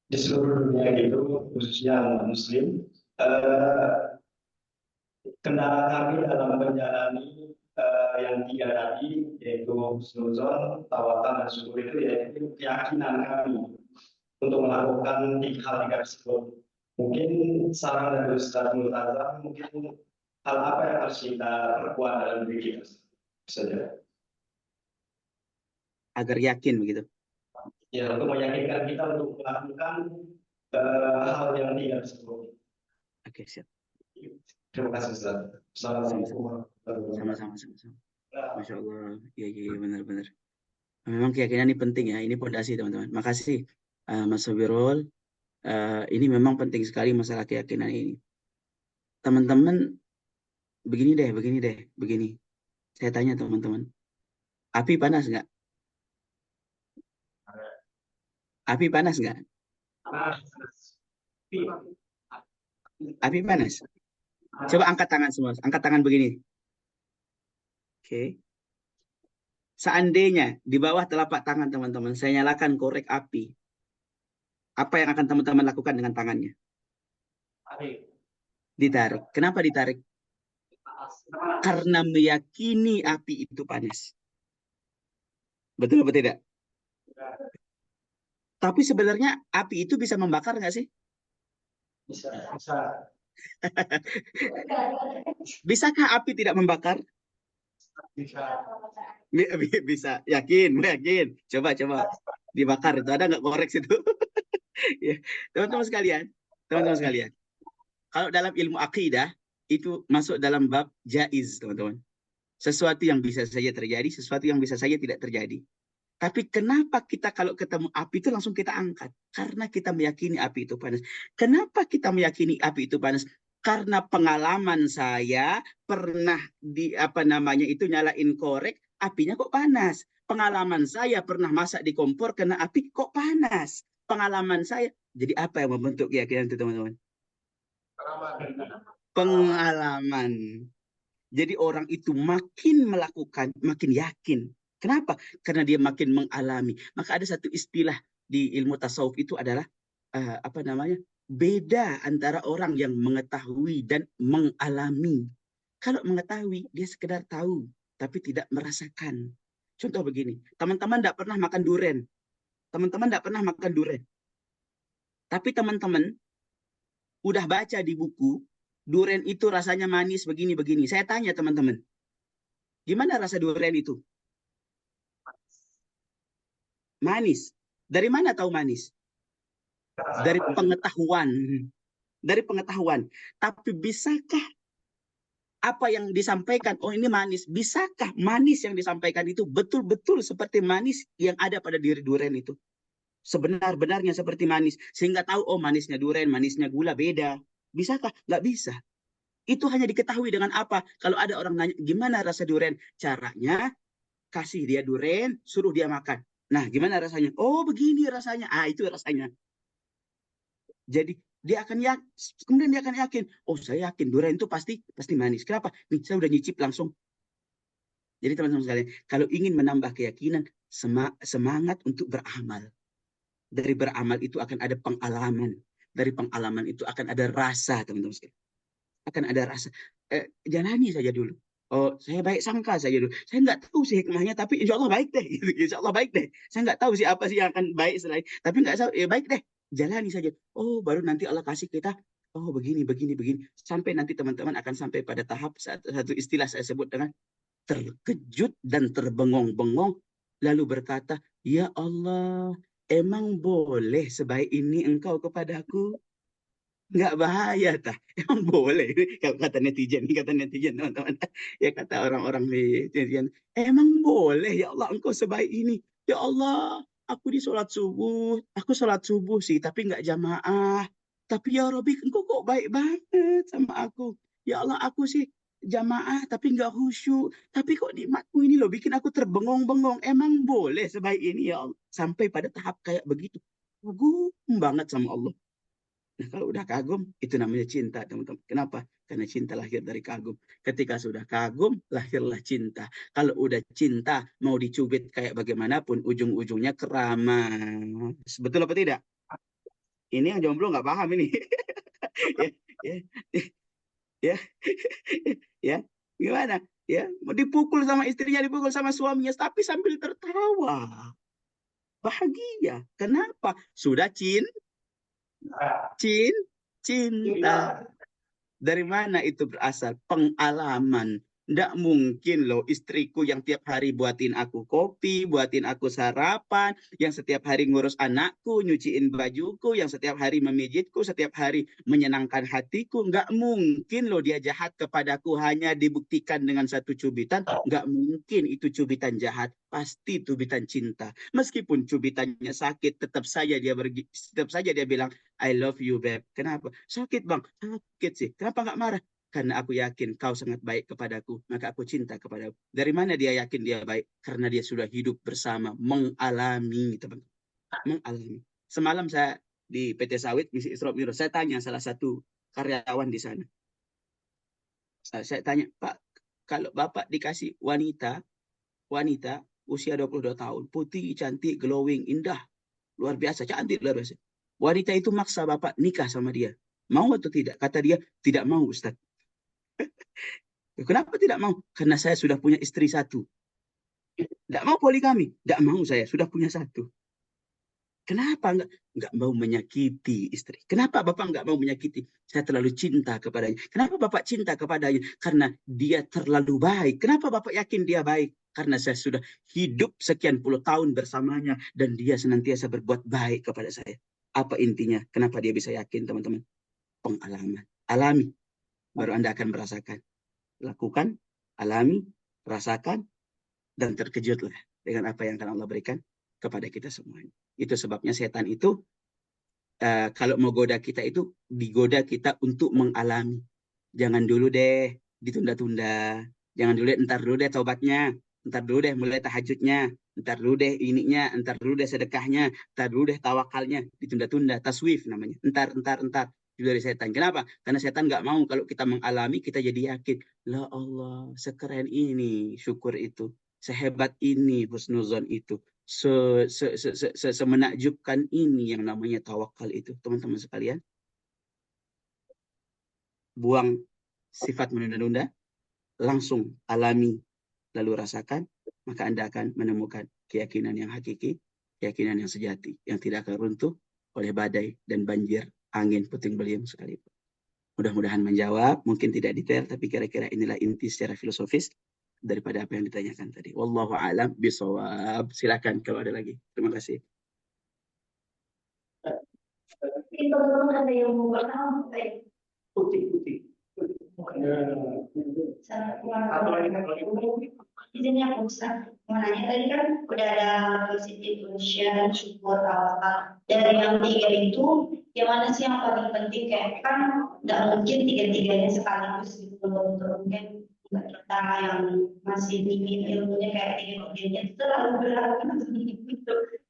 di seluruh dunia gitu, khususnya Muslim, kendala kami dalam menjalani yang tiga tadi, yaitu husnuzon, tawakal, dan syukur itu yaitu keyakinan kami untuk melakukan tiga tersebut. Mungkin saran dari Ustaz Multazam, mungkin hal apa yang harus kita perkuat dalam diri kita saja. Agar yakin begitu. Ya, untuk meyakinkan kita untuk melakukan hal yang tiga tersebut. Oke, siap. Terima kasih Ustaz. Assalamualaikum warahmatullahi Sama-sama. Masya Allah. Iya, benar-benar. Memang keyakinan ini penting ya. Ini pondasi teman-teman. Makasih Mas Sobirol. Ini memang penting sekali masalah keyakinan ini. Teman-teman, begini deh. Saya tanya teman-teman. Api panas nggak? Api panas nggak? Api panas. Coba angkat tangan semua. Angkat tangan begini. Oke. Seandainya di bawah telapak tangan teman-teman, saya nyalakan korek api. Apa yang akan teman-teman lakukan dengan tangannya? Ditarik. Kenapa ditarik? Karena meyakini api itu panas. Betul atau tidak? Tapi sebenarnya api itu bisa membakar nggak sih? Bisa. Bisakah api tidak membakar? Bisa. Yakin. Coba. Dibakar itu ada nggak korek situ? Ya. Teman-teman sekalian. Kalau dalam ilmu akidah itu masuk dalam bab jaiz, teman-teman. Sesuatu yang bisa saja terjadi, sesuatu yang bisa saja tidak terjadi. Tapi kenapa kita kalau ketemu api itu langsung kita angkat? Karena kita meyakini api itu panas. Kenapa kita meyakini api itu panas? Karena pengalaman saya pernah nyalain korek, apinya kok panas. Pengalaman saya pernah masak di kompor kena api kok panas. Pengalaman saya. Jadi apa yang membentuk keyakinan itu, teman-teman? Pengalaman. Jadi orang itu makin melakukan, makin yakin. Kenapa? Karena dia makin mengalami. Maka ada satu istilah di ilmu tasawuf itu adalah beda antara orang yang mengetahui dan mengalami. Kalau mengetahui, dia sekedar tahu, tapi tidak merasakan. Contoh begini, teman-teman tidak pernah makan durian. Tapi teman-teman udah baca di buku, durian itu rasanya manis begini-begini. Saya tanya teman-teman, gimana rasa durian itu? Manis. Dari mana tahu manis? Dari pengetahuan. Tapi bisakah apa yang disampaikan, oh ini manis, bisakah manis yang disampaikan itu betul-betul seperti manis yang ada pada diri durian itu? Sebenar-benarnya seperti manis. Sehingga tahu, oh manisnya durian, manisnya gula beda. Bisakah? Nggak bisa. Itu hanya diketahui dengan apa? Kalau ada orang nanya, gimana rasa durian? Caranya, kasih dia durian, suruh dia makan. Nah, gimana rasanya? Oh, begini rasanya. Itu rasanya. Jadi, kemudian dia akan yakin. Oh, saya yakin durian itu pasti manis. Kenapa? Nih, saya udah nyicip langsung. Jadi, teman-teman sekalian, kalau ingin menambah keyakinan, semangat untuk beramal. Dari beramal itu akan ada pengalaman. Dari pengalaman itu akan ada rasa, teman-teman sekalian. Akan ada rasa. Jalani saja dulu. Oh, saya baik sangka saja dulu. Saya nggak tahu sih hikmahnya, tapi insya Allah baik deh. Insya Allah baik deh. Saya nggak tahu sih apa sih yang akan baik selain. Tapi nggak tahu, baik deh. Jalani saja. Oh, baru nanti Allah kasih kita. Oh, begini. Sampai nanti teman-teman akan sampai pada tahap satu istilah saya sebut dengan terkejut dan terbengong-bengong. Lalu berkata, ya Allah, emang boleh sebaik ini engkau kepadaku? Nggak bahaya tah, emang boleh kalau kata netizen teman-teman, ya kata orang-orang netizen, emang boleh ya Allah engkau sebaik ini, ya Allah aku sholat subuh sih tapi nggak jamaah, tapi ya Robi engkau kok baik banget sama aku, ya Allah aku sih jamaah tapi nggak khusyuk, tapi kok nikmatmu ini loh bikin aku terbengong-bengong, emang boleh sebaik ini ya Allah, sampai pada tahap kayak begitu, kagum banget sama Allah. Nah, kalau udah kagum, itu namanya cinta, teman-teman. Kenapa? Karena cinta lahir dari kagum. Ketika sudah kagum, lahirlah cinta. Kalau udah cinta, mau dicubit kayak bagaimanapun, ujung-ujungnya keramas. Betul apa tidak? Ini yang jomblo nggak paham ini. ya, ya, ya, ya. Gimana? Ya, mau dipukul sama istrinya, dipukul sama suaminya, tapi sambil tertawa. Bahagia. Kenapa? Sudah Nah, cinta. cinta. Dari mana itu berasal? Pengalaman. Nggak mungkin loh istriku yang tiap hari buatin aku kopi, buatin aku sarapan, yang setiap hari ngurus anakku, nyuciin bajuku, yang setiap hari memijitku, setiap hari menyenangkan hatiku. Nggak mungkin loh dia jahat kepadaku hanya dibuktikan dengan satu cubitan. Nggak mungkin itu cubitan jahat. Pasti cubitan cinta. Meskipun cubitannya sakit, tetap saja dia bilang, I love you, babe. Kenapa? Sakit, Bang. Sakit sih. Kenapa nggak marah? Karena aku yakin kau sangat baik kepadaku, maka aku cinta kepadamu. Dari mana dia yakin dia baik? Karena dia sudah hidup bersama, mengalami, teman. Mengalami. Semalam saya di PT Sawit, misi Isra Mi'raj, saya tanya salah satu karyawan di sana. Saya tanya, Pak, kalau Bapak dikasih wanita usia 22 tahun, putih, cantik, glowing, indah, luar biasa, cantik, luar biasa. Wanita itu maksa Bapak nikah sama dia. Mau atau tidak? Kata dia, tidak mau, Ustaz. Kenapa tidak mau? Karena saya sudah punya istri satu. Tidak mau poligami. Tidak mau saya, sudah punya satu. Kenapa nggak mau menyakiti istri? Kenapa Bapak nggak mau menyakiti? Saya terlalu cinta kepadanya. Kenapa Bapak cinta kepadanya? Karena dia terlalu baik. Kenapa Bapak yakin dia baik? Karena saya sudah hidup sekian puluh tahun bersamanya dan dia senantiasa berbuat baik kepada saya. Apa intinya? Kenapa dia bisa yakin, teman-teman? Pengalaman. Alami. Baru Anda akan merasakan. Lakukan, alami, rasakan, dan terkejutlah dengan apa yang akan Allah berikan kepada kita semuanya. Itu sebabnya setan itu kalau mau goda kita itu digoda kita untuk mengalami. Jangan dulu deh ditunda-tunda. Jangan dulu deh, ntar dulu deh taubatnya. Ntar dulu deh mulai tahajudnya. Ntar dulu deh ininya. Ntar dulu deh sedekahnya. Ntar dulu deh tawakalnya. Ditunda-tunda. Taswif namanya. Ntar. Itu dari setan. Kenapa? Karena setan nggak mau kalau kita mengalami, kita jadi yakin. La Allah, sekeren ini syukur itu. Sehebat ini husnuzon itu. Semenakjubkan ini yang namanya tawakal itu. Teman-teman sekalian, buang sifat menunda-nunda, langsung alami, lalu rasakan, maka Anda akan menemukan keyakinan yang hakiki, keyakinan yang sejati, yang tidak akan runtuh oleh badai dan banjir, angin, puting beliung sekalipun. Mudah-mudahan menjawab, mungkin tidak detail, tapi kira-kira inilah inti secara filosofis daripada apa yang ditanyakan tadi. Wallahu a'lam bishawab. Silakan kalau ada lagi. Terima kasih. Mungkin teman-teman ada yang mau bertanya, baik. Putih. Sangat Atau lagi Izin ya Pak Ustaz, mau nanya tadi kan udah ada positif emotion, syukur, tawakal. Dari yang tiga itu, yang mana sih yang paling penting? Kayak kan nggak mungkin tiga-tiganya sekaligus gitu untuk mungkin buat kita yang masih dingin ilmunya kayak tiga-tiganya itu terlalu berat untuk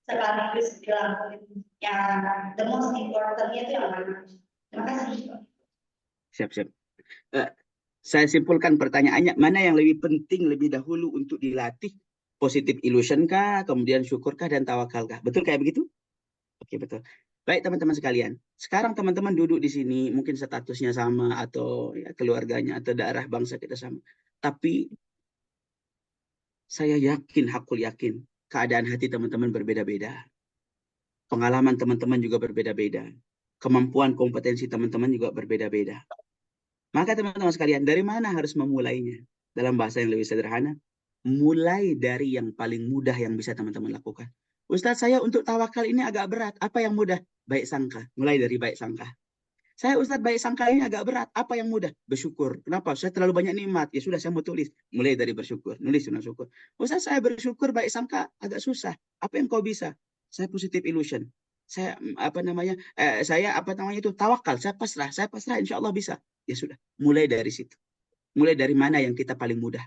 sekaligus dilakukan. Yang the most importantnya itu yang mana? Terima kasih. Siap. Saya simpulkan pertanyaannya, mana yang lebih penting lebih dahulu untuk dilatih? Positif illusion kah, kemudian syukur kah, dan tawakal kah? Betul kayak begitu? Oke, betul. Baik teman-teman sekalian, sekarang teman-teman duduk di sini, mungkin statusnya sama, atau ya, keluarganya, atau daerah bangsa kita sama. Tapi saya hakul yakin, keadaan hati teman-teman berbeda-beda. Pengalaman teman-teman juga berbeda-beda. Kemampuan kompetensi teman-teman juga berbeda-beda. Maka teman-teman sekalian, dari mana harus memulainya? Dalam bahasa yang lebih sederhana, mulai dari yang paling mudah yang bisa teman-teman lakukan. Ustadz, saya untuk tawakal ini agak berat. Apa yang mudah? Baik sangka. Mulai dari baik sangka. Saya Ustadz, baik sangka ini agak berat. Apa yang mudah? Bersyukur. Kenapa? Saya terlalu banyak nikmat. Ya sudah, saya mau tulis. Mulai dari bersyukur. Nulis sunnah syukur. Ustadz, saya bersyukur baik sangka agak susah. Apa yang kau bisa? Saya positive illusion. Saya itu tawakal. Saya pasrah. Insya Allah bisa. Ya sudah. Mulai dari situ. Mulai dari mana yang kita paling mudah.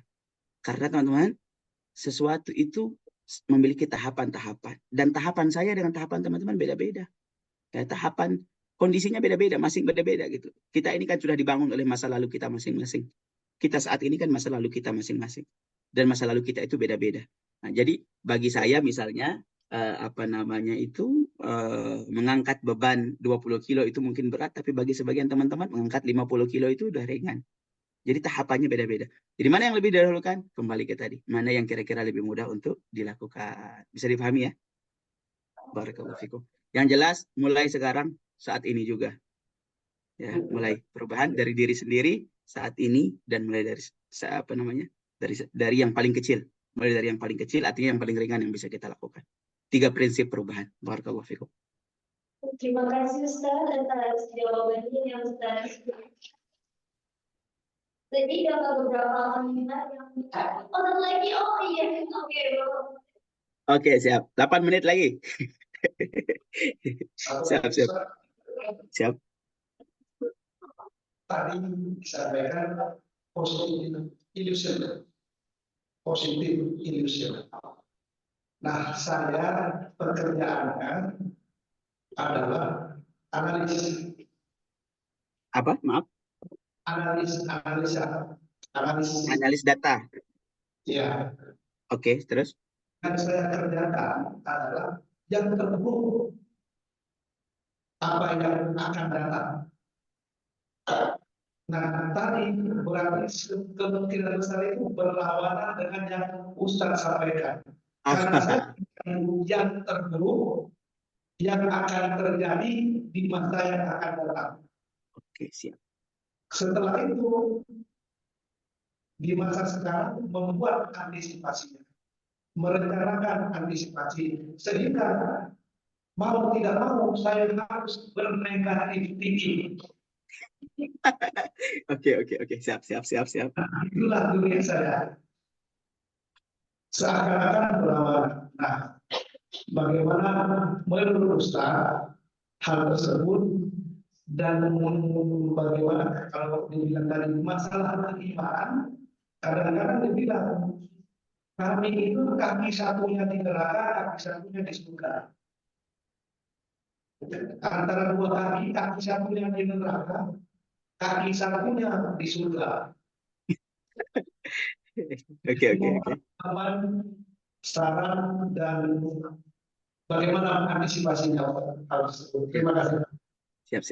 Karena teman-teman, sesuatu itu memiliki tahapan-tahapan. Dan tahapan saya dengan tahapan teman-teman beda-beda. Ya, tahapan kondisinya beda-beda, masing beda-beda gitu. Kita ini kan sudah dibangun oleh masa lalu kita masing-masing. Kita saat ini kan masa lalu kita masing-masing. Dan masa lalu kita itu beda-beda. Nah, jadi bagi saya misalnya mengangkat beban 20 kilo itu mungkin berat, tapi bagi sebagian teman-teman mengangkat 50 kilo itu udah ringan. Jadi tahapannya beda-beda. Jadi mana yang lebih didahulukan? Kembali ke tadi. Mana yang kira-kira lebih mudah untuk dilakukan. Bisa dipahami ya? Barakallahu fikum. Yang jelas mulai sekarang saat ini juga. Ya, mulai perubahan dari diri sendiri saat ini dan mulai dari apa namanya? Dari yang paling kecil. Mulai dari yang paling kecil artinya yang paling ringan yang bisa kita lakukan. 3 prinsip perubahan. Barakallahu fikum. Terima kasih Ustaz atas jawabannya yang Ustaz. Jadi dalam beberapa menit yang orang lagi, oh iya, oke. Oke, siap. 8 menit lagi. Siap. Siap. Tadi disampaikan positif illusion. Nah, saya pekerjaannya adalah analis. Apa? Maaf. Analis data. Ya. Oke, terus? Yang saya kerjakan adalah yang terburuk, apa yang akan datang. Nah, tadi berarti kemungkinan besar itu berlawanan dengan yang Ustaz sampaikan. Karena saya yang terburuk yang akan terjadi di masa yang akan datang. Oke, siap. Setelah itu, di masa sekarang membuat antisipasinya, merencanakan antisipasi, sehingga mau tidak mau saya harus bernegatif tinggi. Oke. Siap. Nah, itulah dunia saya. Seakan-akan berlawanan. Nah, bagaimana menurut Ustaz hal tersebut dan bagaimana kalau dibilang tadi masalah keimanan, kadang-kadang dibilang kami itu kaki satunya di neraka, kaki satunya di surga. Antara dua kaki satunya di neraka, kaki satunya di surga. Oke. Saran dan bagaimana antisipasinya harus. Terima kasih. Siap.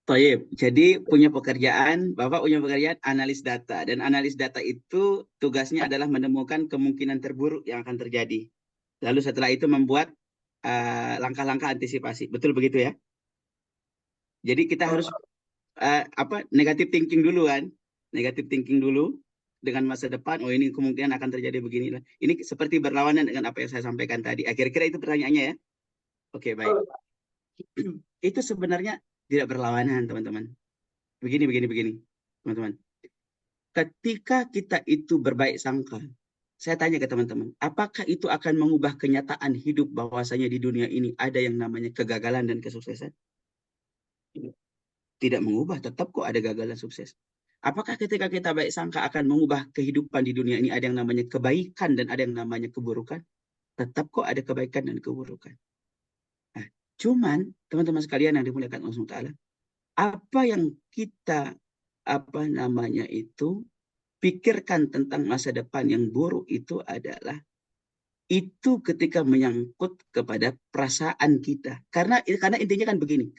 Toyib. Jadi Bapak punya pekerjaan analis data. Dan analis data itu tugasnya adalah menemukan kemungkinan terburuk yang akan terjadi. Lalu setelah itu membuat langkah-langkah antisipasi. Betul begitu ya? Jadi kita harus negatif thinking dulu kan? Negatif thinking dulu dengan masa depan. Oh, ini kemungkinan akan terjadi beginilah. Ini seperti berlawanan dengan apa yang saya sampaikan tadi. Kira-kira itu pertanyaannya ya? Oke, baik. Itu sebenarnya tidak berlawanan, teman-teman. Begini, teman-teman. Ketika kita itu berbaik sangka, saya tanya ke teman-teman, apakah itu akan mengubah kenyataan hidup bahwasanya di dunia ini ada yang namanya kegagalan dan kesuksesan? Tidak mengubah, tetap kok ada gagal dan sukses. Apakah ketika kita baik sangka akan mengubah kehidupan di dunia ini ada yang namanya kebaikan dan ada yang namanya keburukan? Tetap kok ada kebaikan dan keburukan. Nah, cuman teman-teman sekalian yang dimuliakan Allah SWT, apa yang kita pikirkan tentang masa depan yang buruk itu adalah itu ketika menyangkut kepada perasaan kita. Karena intinya kan begini.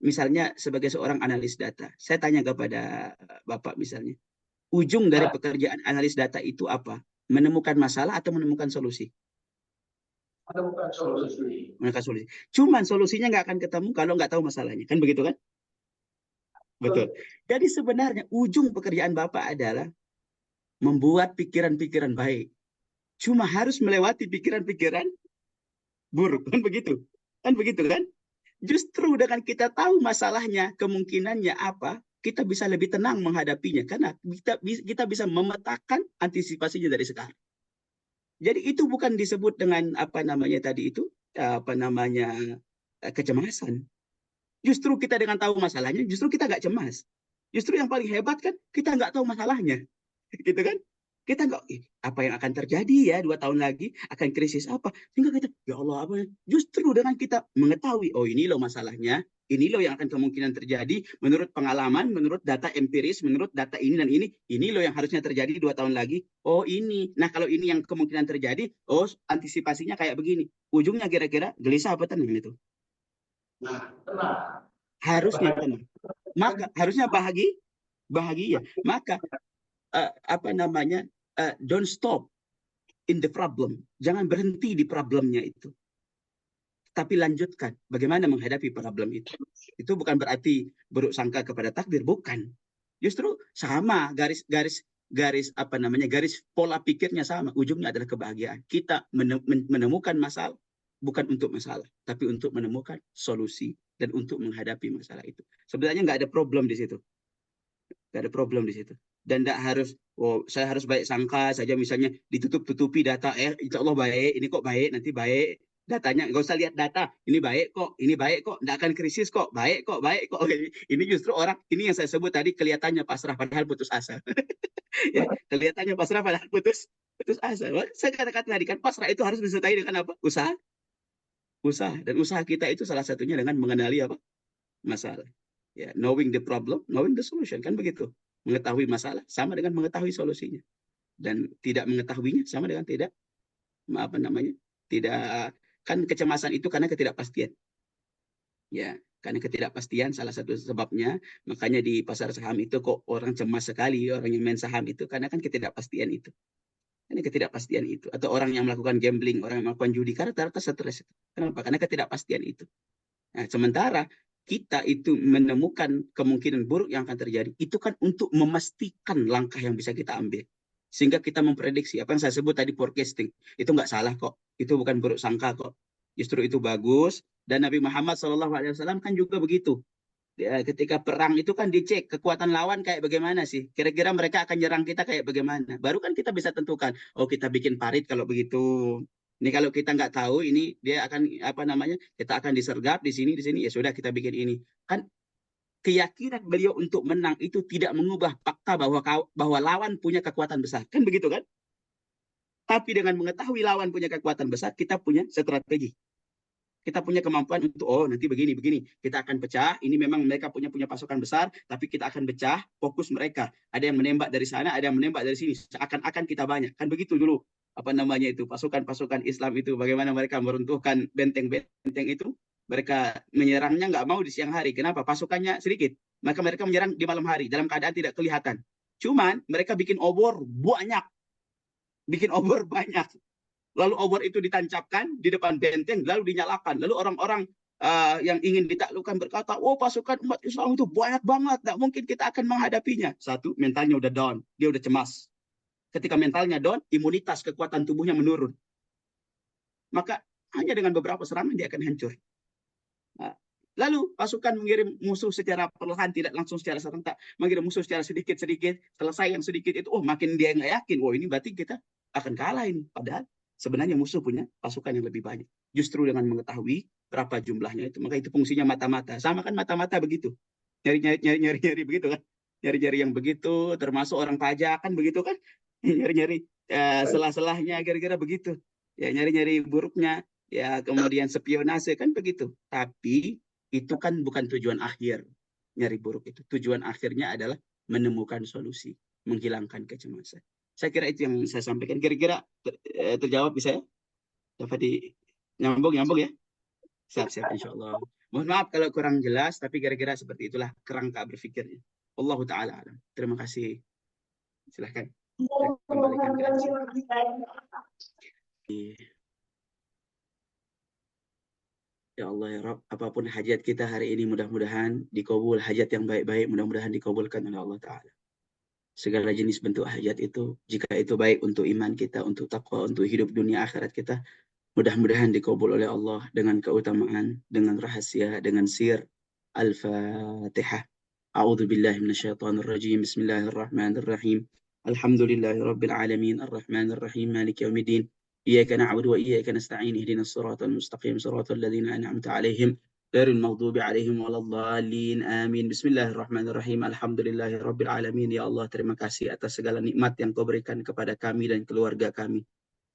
Misalnya sebagai seorang analis data, saya tanya kepada Bapak misalnya, ujung dari pekerjaan analis data itu apa? Menemukan masalah atau menemukan solusi? Menemukan solusi. Cuman solusinya nggak akan ketemu kalau nggak tahu masalahnya. Kan begitu kan? Betul. Jadi sebenarnya ujung pekerjaan Bapak adalah membuat pikiran-pikiran baik. Cuma harus melewati pikiran-pikiran buruk. Kan begitu kan? Justru dengan kita tahu masalahnya, kemungkinannya apa, kita bisa lebih tenang menghadapinya. Karena kita bisa memetakan antisipasinya dari sekarang. Jadi itu bukan disebut dengan kecemasan. Justru kita dengan tahu masalahnya, justru kita nggak cemas. Justru yang paling hebat kan, kita nggak tahu masalahnya. Gitu kan? Kita nggak, apa yang akan terjadi ya 2 tahun lagi, akan krisis apa. Sehingga kita, ya Allah apa ya. Justru dengan kita mengetahui, oh ini loh masalahnya, ini loh yang akan kemungkinan terjadi, menurut pengalaman, menurut data empiris, menurut data ini dan ini loh yang harusnya terjadi 2 tahun lagi. Oh ini, nah kalau ini yang kemungkinan terjadi, oh antisipasinya kayak begini. Ujungnya kira-kira gelisah apa tenang itu? Nah, tenang. Harusnya tenang. Maka harusnya bahagia. Maka don't stop in the problem. Jangan berhenti di problemnya itu. Tapi lanjutkan bagaimana menghadapi problem itu. Itu bukan berarti buruk sangka kepada takdir, bukan. Justru sama garis pola pikirnya sama. Ujungnya adalah kebahagiaan. Kita menemukan masalah bukan untuk masalah, tapi untuk menemukan solusi dan untuk menghadapi masalah itu. Sebenarnya nggak ada problem di situ. Nggak ada problem di situ. Dan tidak harus, saya harus baik sangka saja, misalnya ditutup-tutupi data, insya Allah baik, ini kok baik, nanti baik. Datanya, nggak usah lihat data, ini baik kok, nggak akan krisis kok, baik kok. Ini justru orang, ini yang saya sebut tadi, kelihatannya pasrah padahal putus asa. Ya, kelihatannya pasrah padahal putus asa. Saya katakan tadi kan, pasrah itu harus disertai dengan apa? Usaha. Dan usaha kita itu salah satunya dengan mengenali apa? Masalah. Ya, knowing the problem, knowing the solution, kan begitu. Mengetahui masalah sama dengan mengetahui solusinya. Dan tidak mengetahuinya sama dengan tidak kan kecemasan itu karena ketidakpastian. Ya, karena ketidakpastian salah satu sebabnya, makanya di pasar saham itu kok orang cemas sekali, orang yang main saham itu karena kan ketidakpastian itu. Atau orang yang melakukan gambling, orang yang melakukan judi karena rata-rata stres itu. Kenapa? Karena ketidakpastian itu. Nah, sementara kita itu menemukan kemungkinan buruk yang akan terjadi, itu kan untuk memastikan langkah yang bisa kita ambil. Sehingga kita memprediksi, apa yang saya sebut tadi forecasting, itu nggak salah kok, itu bukan buruk sangka kok. Justru itu bagus, dan Nabi Muhammad SAW kan juga begitu. Ya, ketika perang itu kan dicek kekuatan lawan kayak bagaimana sih, kira-kira mereka akan nyerang kita kayak bagaimana. Baru kan kita bisa tentukan, oh kita bikin parit kalau begitu. Ini kalau kita nggak tahu, ini dia akan kita akan disergap di sini, ya sudah kita bikin ini. Kan keyakinan beliau untuk menang itu tidak mengubah fakta bahwa lawan punya kekuatan besar. Kan begitu kan? Tapi dengan mengetahui lawan punya kekuatan besar, kita punya strategi. Kita punya kemampuan untuk, nanti begini. Kita akan pecah, ini memang mereka punya pasukan besar, tapi kita akan pecah, fokus mereka. Ada yang menembak dari sana, ada yang menembak dari sini. Seakan-akan kita banyak. Kan begitu dulu. Pasukan-pasukan Islam itu, bagaimana mereka meruntuhkan benteng-benteng itu. Mereka menyerangnya nggak mau di siang hari. Kenapa? Pasukannya sedikit. Maka mereka menyerang di malam hari dalam keadaan tidak kelihatan. Cuman mereka bikin obor banyak. Lalu obor itu ditancapkan di depan benteng, lalu dinyalakan. Lalu orang-orang yang ingin ditaklukkan berkata, pasukan umat Islam itu banyak banget, tidak mungkin kita akan menghadapinya. Satu, mentalnya udah down, dia udah cemas. Ketika mentalnya down, imunitas kekuatan tubuhnya menurun. Maka hanya dengan beberapa serangan dia akan hancur. Lalu pasukan mengirim musuh secara perlahan, tidak langsung secara serentak, mengirim musuh secara sedikit-sedikit. Selesai yang sedikit itu, makin dia nggak yakin, ini berarti kita akan kalah ini. Padahal sebenarnya musuh punya pasukan yang lebih banyak. Justru dengan mengetahui berapa jumlahnya itu, maka itu fungsinya mata-mata. Sama kan mata-mata begitu, nyari-nyari begitu kan, nyari-nyari yang begitu, termasuk orang pajak kan begitu kan, nyari-nyari selah-selahnya, kira-kira begitu. Ya, nyari-nyari buruknya, ya kemudian spionase kan begitu. Tapi itu kan bukan tujuan akhir nyari buruk itu. Tujuan akhirnya adalah menemukan solusi, menghilangkan kecemasan. Saya kira itu yang saya sampaikan. Kira-kira terjawab bisa ya? Dapat nyambung ya? Siap, insya Allah. Mohon maaf kalau kurang jelas, tapi kira-kira seperti itulah kerangka berpikirnya. Allahu ta'ala alam. Terima kasih. Silahkan. Saya kembalikan ke Ansi. Ya Allah ya Rabb, apapun hajat kita hari ini mudah-mudahan dikabul, hajat yang baik-baik mudah-mudahan dikabulkan oleh Allah Ta'ala. Segala jenis bentuk hajat itu, jika itu baik untuk iman kita, untuk taqwa, untuk hidup dunia akhirat kita, mudah-mudahan dikabul oleh Allah dengan keutamaan, dengan rahasia, dengan sir. Al-Fatihah. A'udzu billahi minasyaitonir rajim. Bismillahirrahmanirrahim. Alhamdulillahi rabbil alamin, arrahmanir rahim, maliki yaumiddin. إياك نعبد وإياك نستعين اهدنا الصراط المستقيم صراط الذين أنعمت عليهم غير المغضوب عليهم ولا الضالين آمين. Bismillahirrahmanirrahim. Alhamdulillahi rabbil alamin. Ya Allah, terima kasih atas segala nikmat yang Kau berikan kepada kami dan keluarga kami.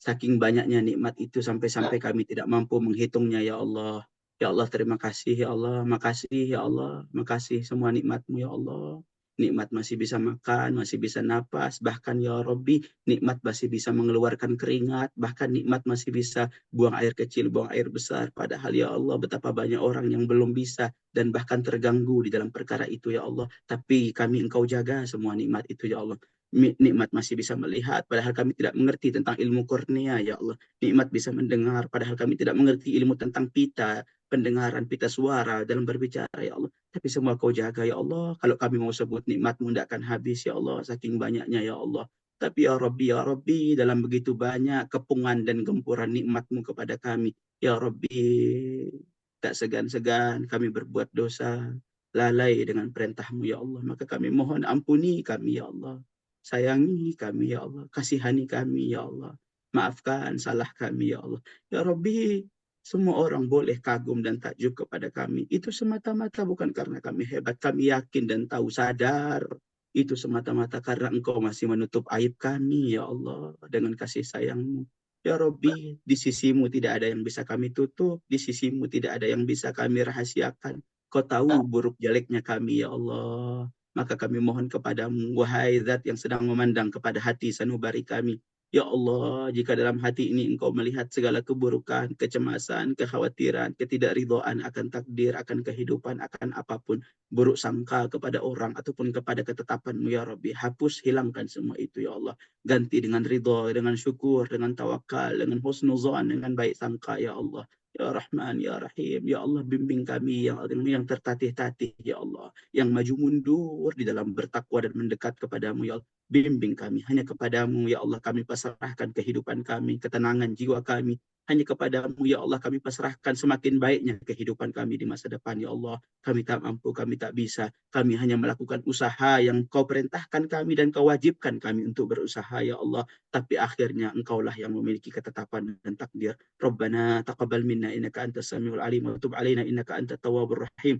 Saking banyaknya nikmat itu sampai-sampai kami tidak mampu menghitungnya ya Allah. Ya Allah, terima kasih ya Allah, makasih ya Allah, makasih semua nikmat-Mu ya Allah. nikmat masih bisa makan, masih bisa napas, bahkan ya Rabbi, nikmat masih bisa mengeluarkan keringat, bahkan nikmat masih bisa buang air kecil, buang air besar. Padahal ya Allah, betapa banyak orang yang belum bisa dan bahkan terganggu di dalam perkara itu ya Allah. Tapi kami Engkau jaga semua nikmat itu ya Allah. Nikmat masih bisa melihat, padahal kami tidak mengerti tentang ilmu kornea ya Allah. Nikmat bisa mendengar, padahal kami tidak mengerti ilmu tentang pita, pendengaran pita suara dalam berbicara ya Allah. Tapi semua kau jaga ya Allah. Kalau kami mau sebut nikmatmu tidak akan habis ya Allah. Saking banyaknya ya Allah. Tapi ya Rabbi, dalam begitu banyak kepungan dan gempuran nikmatmu kepada kami. Ya Rabbi, tak segan-segan kami berbuat dosa. Lalai dengan perintahmu ya Allah. Maka kami mohon ampuni kami ya Allah. Sayangi kami ya Allah. Kasihani kami ya Allah. Maafkan salah kami ya Allah. Ya Rabbi, semua orang boleh kagum dan takjub kepada kami. Itu semata-mata bukan karena kami hebat. Kami yakin dan tahu sadar. Itu semata-mata karena Engkau masih menutup aib kami, ya Allah, dengan kasih sayang-Mu. Ya Rabbi, di sisimu tidak ada yang bisa kami tutup. Di sisimu tidak ada yang bisa kami rahasiakan. Kau tahu buruk jeleknya kami, ya Allah. Maka kami mohon kepadamu, wahai zat yang sedang memandang kepada hati sanubari kami. Ya Allah, jika dalam hati ini Engkau melihat segala keburukan, kecemasan, kekhawatiran, ketidakridhaan akan takdir, akan kehidupan, akan apapun, buruk sangka kepada orang ataupun kepada ketetapan-Mu ya Rabbi, hapus, hilangkan semua itu ya Allah. Ganti dengan ridha, dengan syukur, dengan tawakal, dengan husnuzan, dengan baik sangka ya Allah. Ya Rahman, Ya Rahim, Ya Allah bimbing kami yang tertatih-tatih ya Allah, yang maju mundur di dalam bertakwa dan mendekat kepadamu ya Allah. Bimbing kami, hanya kepadamu ya Allah kami pasrahkan kehidupan kami, ketenangan jiwa kami. Hanya kepadamu ya Allah kami pasrahkan semakin baiknya kehidupan kami di masa depan ya Allah. Kami tak mampu, kami tak bisa. Kami hanya melakukan usaha yang Kau perintahkan kami dan Kau wajibkan kami untuk berusaha ya Allah. Tapi akhirnya Engkaulah yang memiliki ketetapan dan takdir. Rabbana taqabbal minna innaka antas samiul alim wa tub alaina innaka antat tawwabur rahim.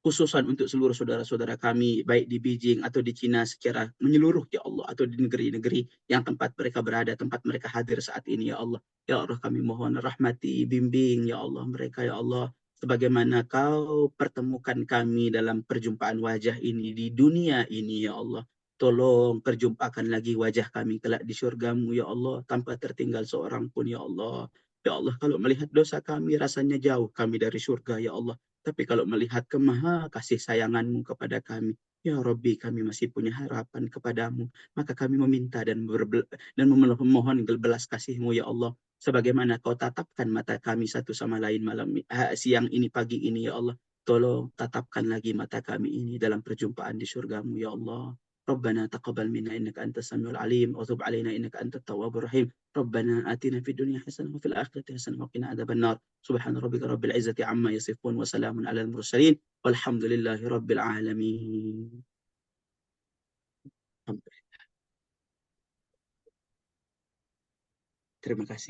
Khususan untuk seluruh saudara-saudara kami, baik di Beijing atau di Cina secara menyeluruh, ya Allah, atau di negeri-negeri yang tempat mereka berada, tempat mereka hadir saat ini, ya Allah. Ya Allah, kami mohon rahmati, bimbing, ya Allah, mereka, ya Allah. Sebagaimana Kau pertemukan kami dalam perjumpaan wajah ini di dunia ini, ya Allah. Tolong perjumpakan lagi wajah kami kelak di surgamu, ya Allah, tanpa tertinggal seorang pun, ya Allah. Ya Allah, kalau melihat dosa kami, rasanya jauh kami dari surga, ya Allah. Tapi kalau melihat kemaha kasih sayangan-Mu kepada kami, ya Rabbi, kami masih punya harapan kepadamu. Maka kami meminta dan memohon belas kasih-Mu, ya Allah. Sebagaimana Kau tatapkan mata kami satu sama lain siang ini, pagi ini, ya Allah. Tolong tatapkan lagi mata kami ini dalam perjumpaan di surga-Mu, ya Allah. ربنا تقبل منا إنك أنت السميع العليم وتب علينا إنك أنت التواب الرحيم ربنا آتنا في الدنيا حسنة وفي الآخرة حسنة وقنا عذاب النار سبحان ربك رب العزة عما يصفون وسلام على المرسلين والحمد لله رب العالمين. Terima kasih.